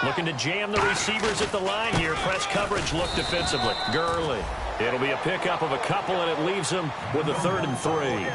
Looking to jam the receivers at the line here. Press coverage look defensively. Gurley. It'll be a pickup of a couple, and it leaves them with a 3rd and 3.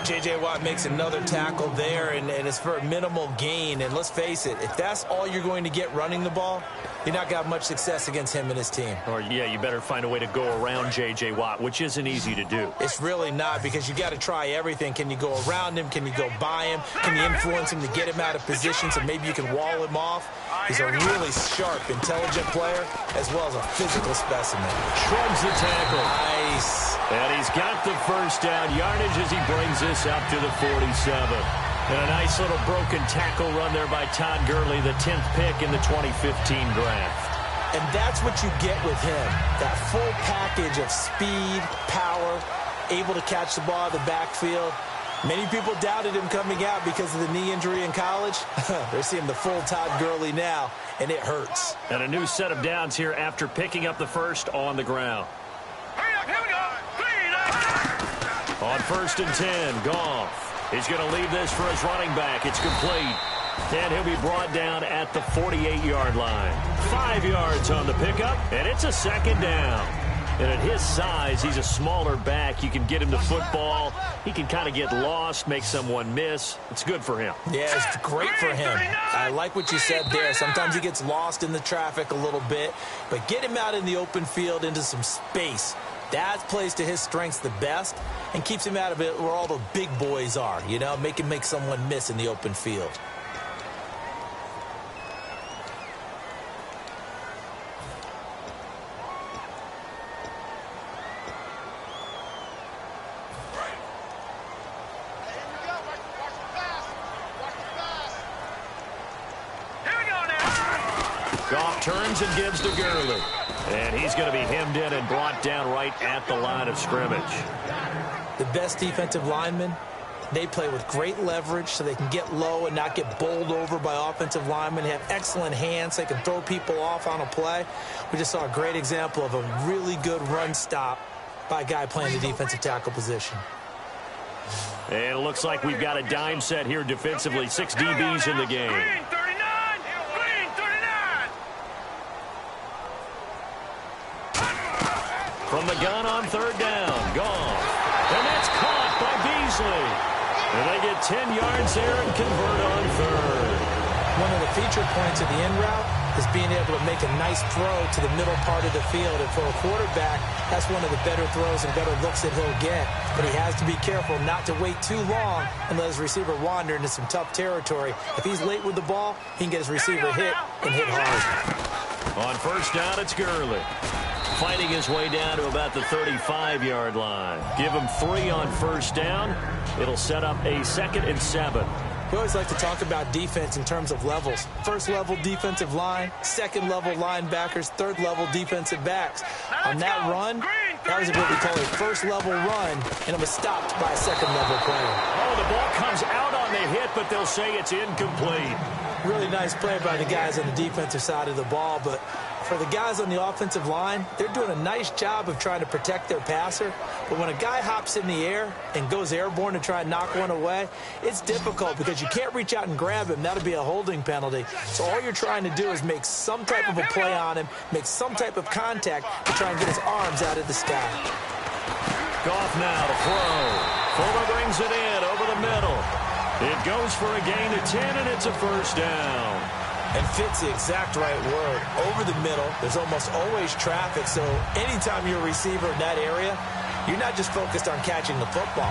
J.J. Watt makes another tackle there, and it's for a minimal gain. And let's face it, if that's all you're going to get running the ball, you're not going to have much success against him and his team. Or, yeah, you better find a way to go around J.J. Watt, which isn't easy to do. It's really not, because you got to try everything. Can you go around him? Can you go by him? Can you influence him to get him out of position so maybe you can wall him off? He's a really sharp, intelligent player, as well as a physical specimen. Shrugs the tackle. Nice. And he's got the first down yardage as he brings this up to the 47. And a nice little broken tackle run there by Todd Gurley, the 10th pick in the 2015 draft. And that's what you get with him, that full package of speed, power, able to catch the ball in the backfield. Many people doubted him coming out because of the knee injury in college. They're seeing the full Todd Gurley now, and it hurts. And a new set of downs here after picking up the first on the ground. Here we go. On 1st and 10, Goff. He's going to leave this for his running back. It's complete. And he'll be brought down at the 48-yard line. 5 yards on the pickup, and it's a 2nd down. And at his size, he's a smaller back. You can get him to football. He can kind of get lost, make someone miss. It's good for him. Yeah, it's great for him. I like what you said there. Sometimes he gets lost in the traffic a little bit, but get him out in the open field into some space. That plays to his strengths the best and keeps him out of it where all the big boys are, you know, make him make someone miss in the open field. Goff turns and gives to Gurley. And he's going to be hemmed in and brought down right at the line of scrimmage. The best defensive linemen, they play with great leverage so they can get low and not get bowled over by offensive linemen. They have excellent hands. They can throw people off on a play. We just saw a great example of a really good run stop by a guy playing the defensive tackle position. And it looks like we've got a dime set here defensively. 6 DBs in the game. Green 39. Green 39. From the gun on 3rd down. Goff. And that's caught by Beasley. And they get 10 yards there and convert on 3rd. One of the feature points of the in route is being able to make a nice throw to the middle part of the field. And for a quarterback, that's one of the better throws and better looks that he'll get. But he has to be careful not to wait too long and let his receiver wander into some tough territory. If he's late with the ball, he can get his receiver hit and hit hard. On 1st down, it's Gurley. Fighting his way down to about the 35-yard line. Give him 3 on 1st down. It'll set up a 2nd and 7. We always like to talk about defense in terms of levels. 1st level defensive line, 2nd level linebackers, 3rd level defensive backs. On that run, That was what we call a first-level run, and it was stopped by a second-level player. Oh, the ball comes out on the hit, but they'll say it's incomplete. Really nice play by the guys on the defensive side of the ball, but for the guys on the offensive line, they're doing a nice job of trying to protect their passer. But when a guy hops in the air and goes airborne to try and knock one away, it's difficult because you can't reach out and grab him. That'll be a holding penalty. So all you're trying to do is make some type of a play on him, make some type of contact to try and get his arms out of the sky. Goff now to throw. Fuller brings it in over the middle. It goes for a gain of 10, and it's a first down. And fits the exact right word. Over the middle, there's almost always traffic, so anytime you're a receiver in that area, you're not just focused on catching the football.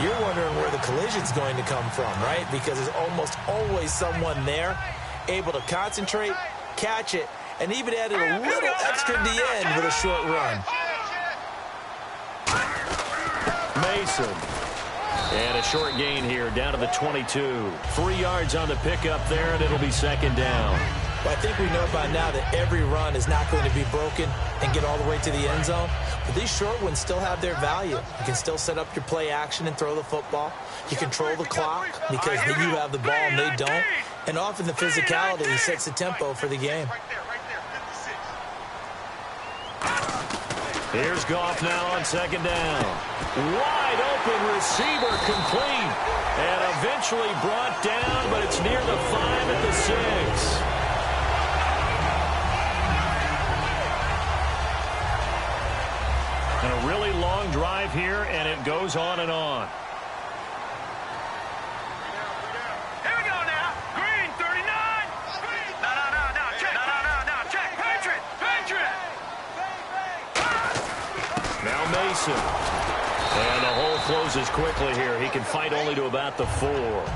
You're wondering where the collision's going to come from, right? Because there's almost always someone there able to concentrate, catch it, and even added a little extra at the end with a short run. Mason. And a short gain here, down to the 22. 3 yards on the pickup there, and it'll be second down. Well, I think we know by now that every run is not going to be broken and get all the way to the end zone. But these short ones still have their value. You can still set up your play action and throw the football. You control the clock because you have the ball and they don't. And often the physicality sets the tempo for the game. Here's Goff now on second down. Wide open receiver complete. And eventually brought down, but it's near the 5 at the 6. And a really long drive here, and it goes on and on. Here we go now. Green, 39. No, check. No, check. Patriot. Now Mason. And the hole closes quickly here. He can fight only to about the 4.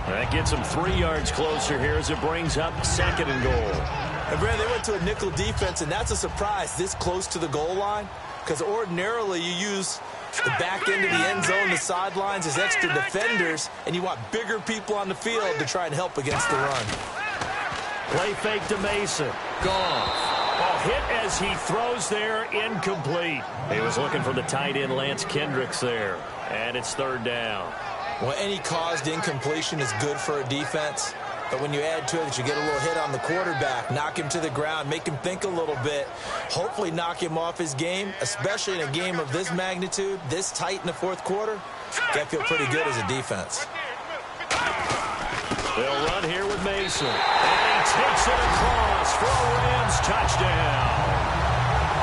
That gets him 3 yards closer here as it brings up second and goal. And Brad, they went to a nickel defense, and that's a surprise this close to the goal line. Because ordinarily you use the back end of the end zone, the sidelines as extra defenders, and you want bigger people on the field to try and help against the run. Play fake to Mason. Gone. Oh, hit as he throws there, incomplete. He was looking for the tight end Lance Kendricks there, and it's third down. Well, any caused incompletion is good for a defense. But when you add to it that you get a little hit on the quarterback, knock him to the ground, make him think a little bit, hopefully knock him off his game, especially in a game of this magnitude, this tight in the fourth quarter, got to feel pretty good as a defense. They'll run here with Mason. And he takes it across for a Rams touchdown.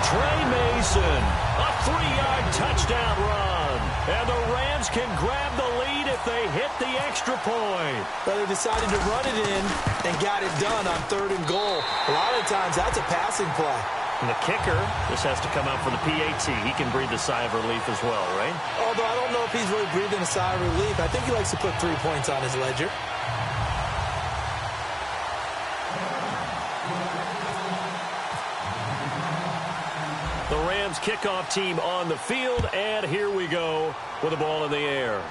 Trey Mason, a 3-yard touchdown run. And the Rams can grab the lead if they hit the extra point. But they decided to run it in and got it done on 3rd and goal. A lot of times that's a passing play. And the kicker, this has to come out for the PAT. He can breathe a sigh of relief as well, right? Although I don't know if he's really breathing a sigh of relief. I think he likes to put 3 points on his ledger. The Rams kickoff team on the field, and here we go with the ball in the air.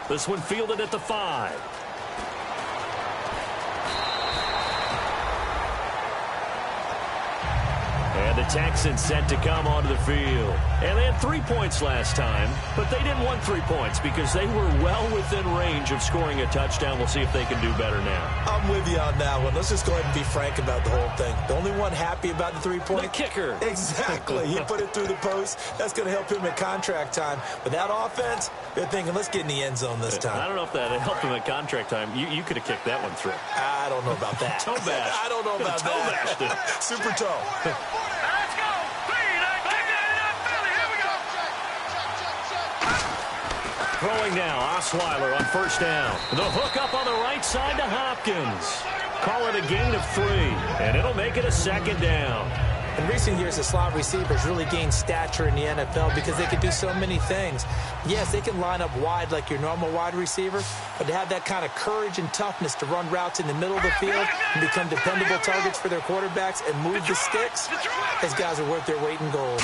This one fielded at the 5. And the Texans set to come onto the field. And they had 3 points last time, but they didn't want 3 points because they were well within range of scoring a touchdown. We'll see if they can do better now. I'm with you on that one. Let's just go ahead and be frank about the whole thing. The only one happy about the 3-point? The kicker. Exactly. He put it through the post. That's going to help him at contract time. But that offense, they're thinking, let's get in the end zone this time. I don't know if that helped him at contract time. You could have kicked that one through. I don't know about that. Toe bash. I don't know about toe that. Toe bashed it. Super toe. Let's go. Here we go. Throwing now, Osweiler on first down. The hook up on the right side to Hopkins. Call it a gain of 3, and it'll make it a second down. In recent years, the slot receivers really gained stature in the NFL because they can do so many things. Yes, they can line up wide like your normal wide receiver, but to have that kind of courage and toughness to run routes in the middle of the field and become dependable targets for their quarterbacks and move the sticks, these guys are worth their weight in gold.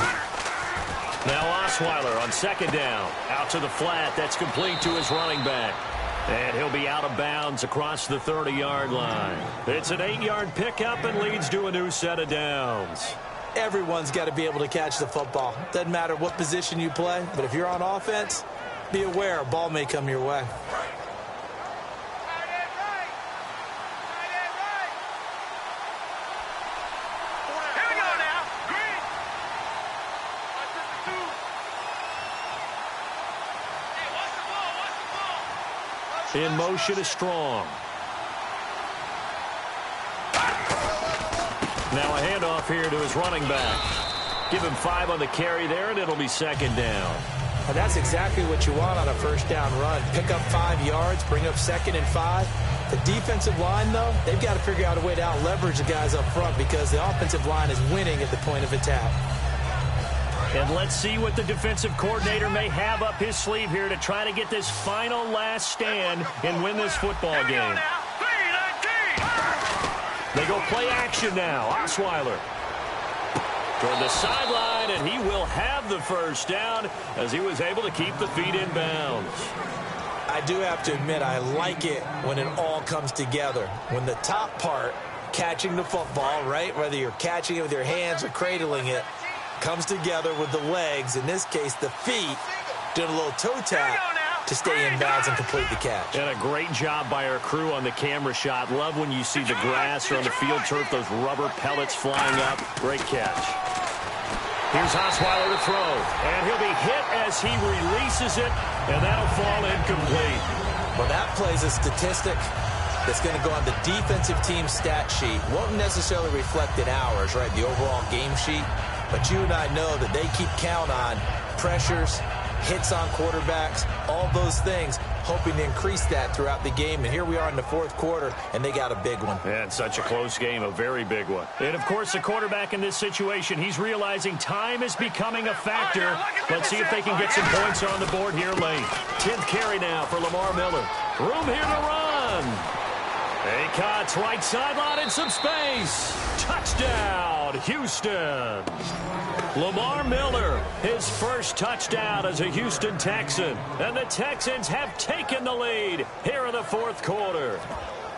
Now Osweiler on second down. Out to the flat. That's complete to his running back. And he'll be out of bounds across the 30-yard line. It's an 8-yard pickup and leads to a new set of downs. Everyone's got to be able to catch the football. Doesn't matter what position you play, but if you're on offense, be aware a ball may come your way. In motion is Strong. Now a handoff here to his running back. Give him 5 on the carry there, and it'll be second down. And that's exactly what you want on a first down run. Pick up 5 yards, bring up 2nd and 5. The defensive line, though, they've got to figure out a way to out-leverage the guys up front because the offensive line is winning at the point of attack. And let's see what the defensive coordinator may have up his sleeve here to try to get this final last stand and win this football game. They go play action now. Osweiler toward the sideline, and he will have the first down as he was able to keep the feet in bounds. I do have to admit, I like it when it all comes together. When the top part, catching the football, right, whether you're catching it with your hands or cradling it, comes together with the legs, in this case the feet, doing a little toe tap to stay in bounds and complete the catch. And a great job by our crew on the camera shot. Love when you see the grass or on the field turf, those rubber pellets flying up. Great catch. Here's Osweiler to throw, and he'll be hit as he releases it, and that'll fall incomplete. Well, that plays a statistic that's going to go on the defensive team stat sheet. Won't necessarily reflect in ours, right, the overall game sheet. But you and I know that they keep count on pressures, hits on quarterbacks, all those things, hoping to increase that throughout the game. And here we are in the 4th quarter, and they got a big one. And such a close game, a very big one. And, of course, the quarterback in this situation, he's realizing time is becoming a factor. Let's see if they can get some points on the board here late. 10th carry now for Lamar Miller. Room here to run. He cuts right sideline in some space. Touchdown, Houston. Lamar Miller, his first touchdown as a Houston Texan. And the Texans have taken the lead here in the 4th quarter.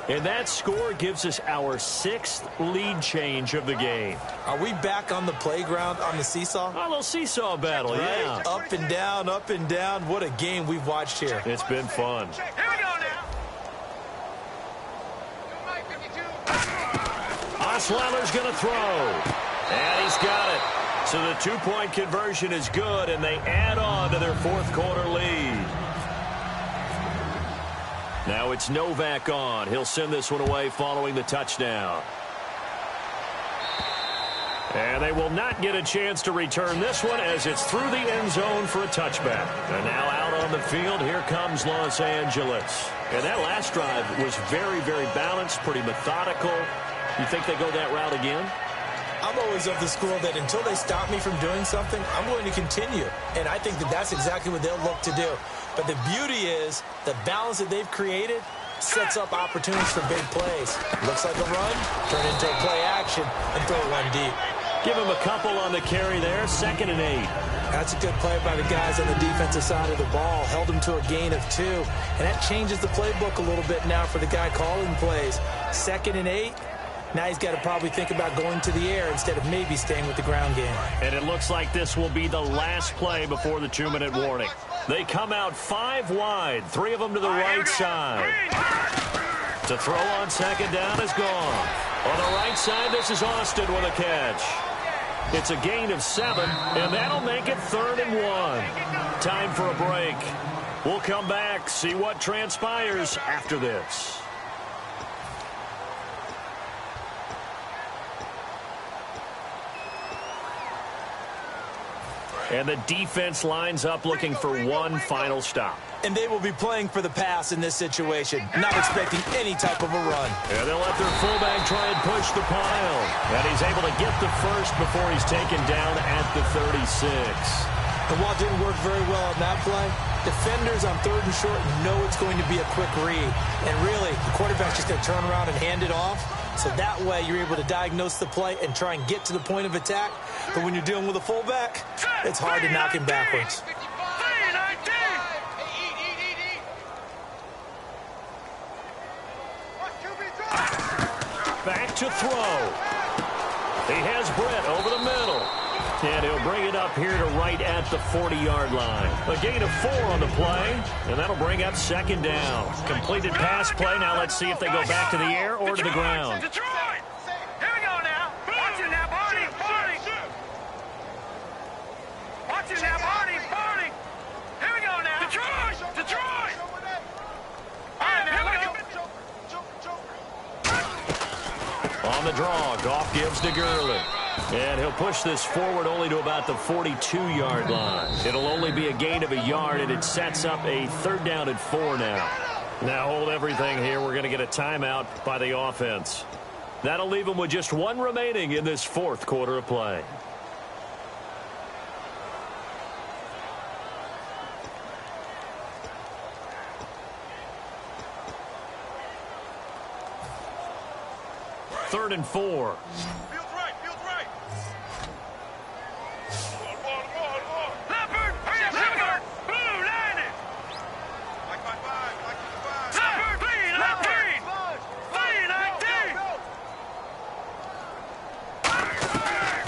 And that score gives us our 6th lead change of the game. Are we back on the playground on the seesaw? A little seesaw battle, right? Yeah. Up and down, up and down. What a game we've watched here. It's been fun. Here we go now. Osweiler's going to throw. And he's got it. So the 2-point conversion is good, and they add on to their 4th quarter lead. Now it's Novak on. He'll send this one away following the touchdown. And they will not get a chance to return this one as it's through the end zone for a touchback. And now out on the field, here comes Los Angeles. And that last drive was very, very balanced, pretty methodical. You think they go that route again? I'm always of the school that until they stop me from doing something, I'm going to continue. And I think that that's exactly what they'll look to do. But the beauty is the balance that they've created sets up opportunities for big plays. Looks like a run, turn into a play action, and throw one deep. Give him a couple on the carry there, 2nd and 8. That's a good play by the guys on the defensive side of the ball. Held them to a gain of 2. And that changes the playbook a little bit now for the guy calling plays. 2nd and 8. Now he's got to probably think about going to the air instead of maybe staying with the ground game. And it looks like this will be the last play before the 2-minute warning. They come out 5 wide, 3 of them to the right side. To throw on 2nd down is gone. On the right side, this is Austin with a catch. It's a gain of 7, and that'll make it 3rd and 1. Time for a break. We'll come back, see what transpires after this. And the defense lines up looking for one final stop. And they will be playing for the pass in this situation, not expecting any type of a run. And they'll let their fullback try and push the pile. And he's able to get the first before he's taken down at the 36. And while it didn't work very well on that play, defenders on 3rd and short know it's going to be a quick read. And really, the quarterback's just going to turn around and hand it off. So that way, you're able to diagnose the play and try and get to the point of attack. But when you're dealing with a fullback, it's hard to knock him backwards. Back to throw. He has Britt over the middle. And he'll bring it up here to right at the 40-yard line. A gain of 4 on the play, and that'll bring up second down. Completed pass play. Now let's see if they go back to the air or to the ground. Detroit! Here we go now. Watch it now, Barney. Watch it now, Barney. Here we go now. Detroit! All right, now, here we go. On the draw, Goff gives to Gurley. And he'll push this forward only to about the 42-yard line. It'll only be a gain of a yard, and it sets up a 3rd down and 4 now. Now hold everything here. We're going to get a timeout by the offense. That'll leave them with just 1 remaining in this 4th quarter of play. Third and 4.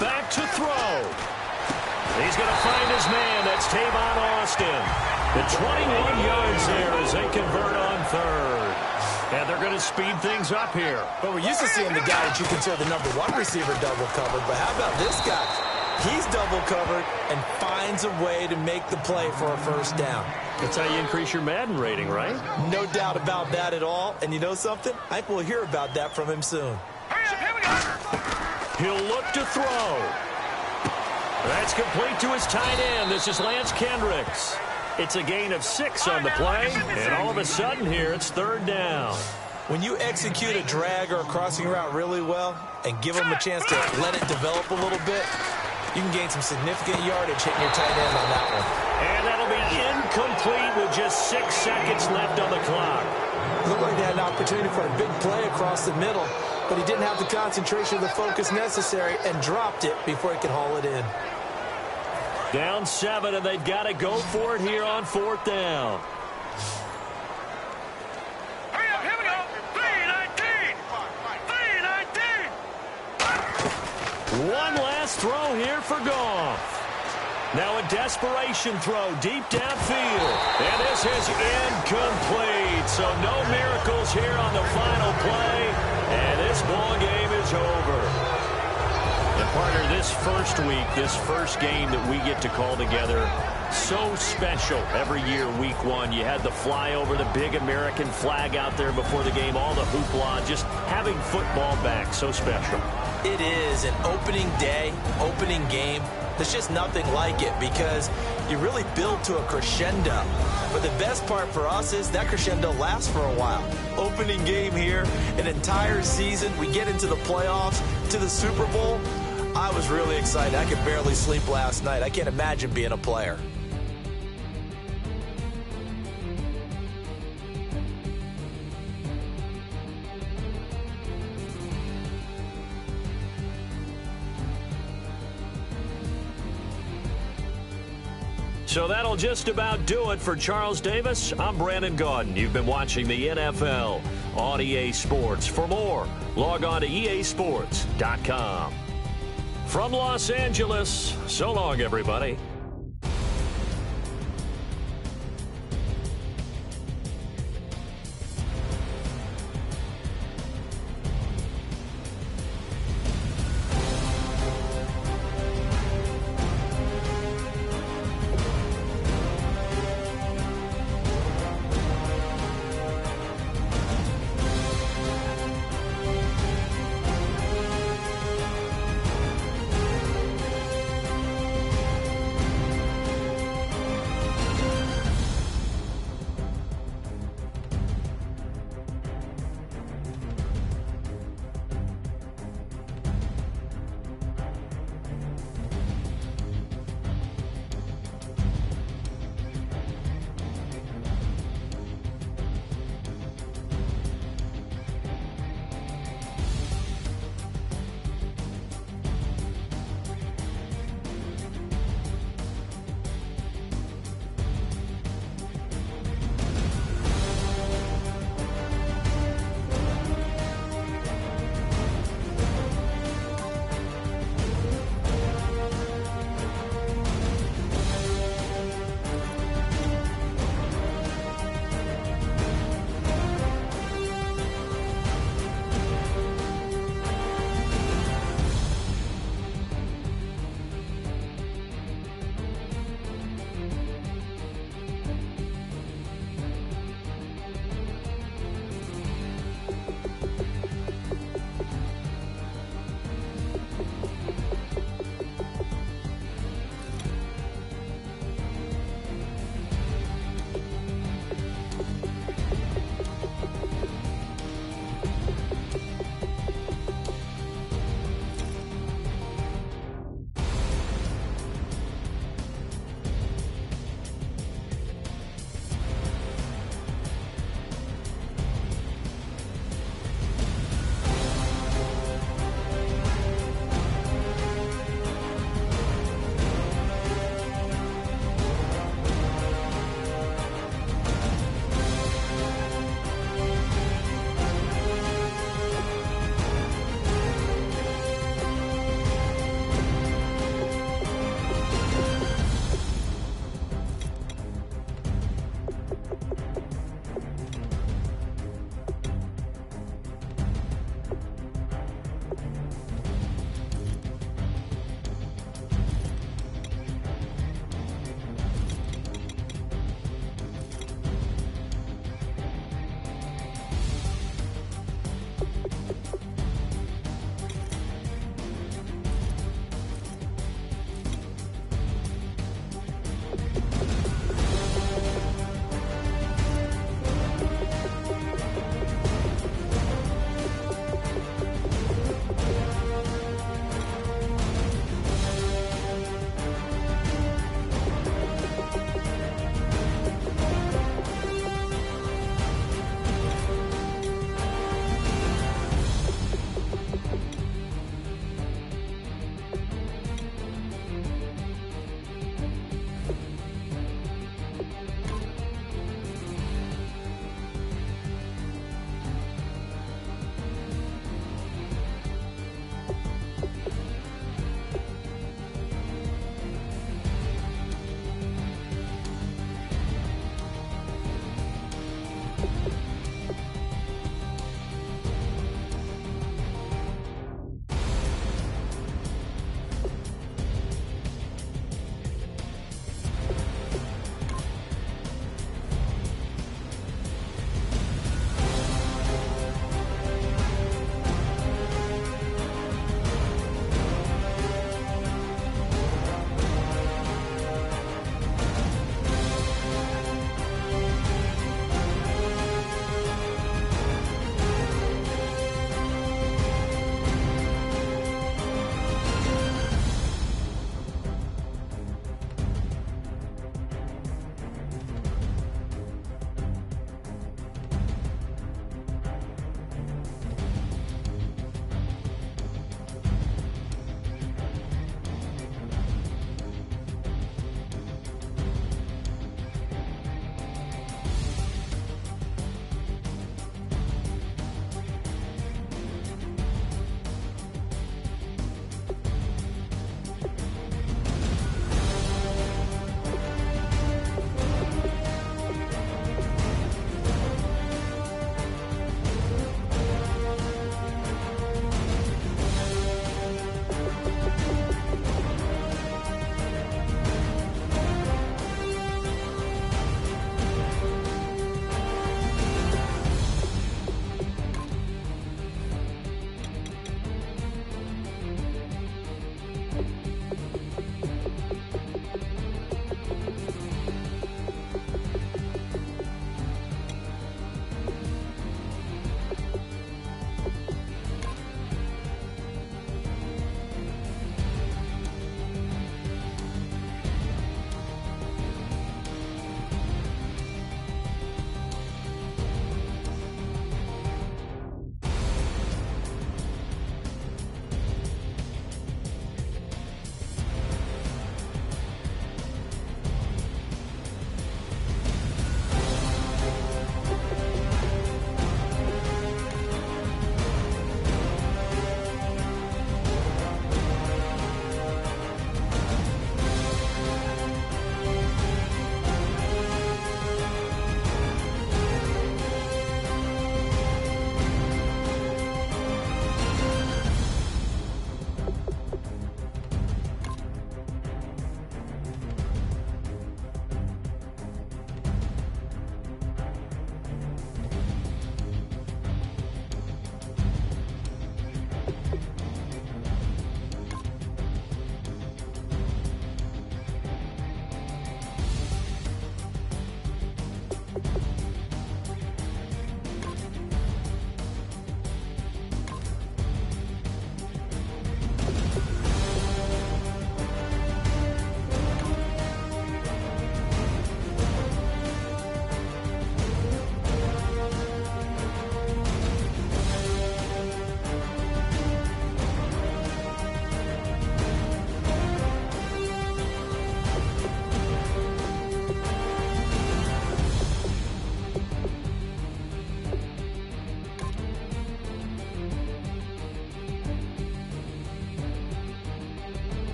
Back to throw. He's going to find his man. That's Tavon Austin. The 21 yards there as they convert on 3rd. And they're going to speed things up here. But we're used to seeing the guy that you consider the #1 receiver double covered. But how about this guy? He's double covered and finds a way to make the play for a 1st down. That's how you increase your Madden rating, right? No doubt about that at all. And you know something? I think we'll hear about that from him soon. Here we go. He'll look to throw. That's complete to his tight end. This is Lance Kendricks. It's a gain of 6 on the play, and all of a sudden here it's 3rd down. When you execute a drag or a crossing route really well and give them a chance to let it develop a little bit, you can gain some significant yardage hitting your tight end on that one. And that'll be incomplete with just 6 seconds left on the clock. Looked like they had an opportunity for a big play across the middle, but he didn't have the concentration or the focus necessary and dropped it before he could haul it in. Down 7, and they've got to go for it here on 4th down. Here we go. 3-19. One last throw here for Goff. Now a desperation throw deep downfield. And this is incomplete. So no miracles here on the final play. And this ball game is over. And partner, this first week, this first game that we get to call together, so special every year, week 1. You had the flyover, the big American flag out there before the game, all the hoopla, just having football back, so special. It is an opening day, opening game. There's just nothing like it because you really build to a crescendo. But the best part for us is that crescendo lasts for a while. Opening game here, an entire season. We get into the playoffs, to the Super Bowl. I was really excited. I could barely sleep last night. I can't imagine being a player. So that'll just about do it for Charles Davis. I'm Brandon Gaudin. You've been watching the NFL on EA Sports. For more, log on to easports.com. From Los Angeles, so long, everybody.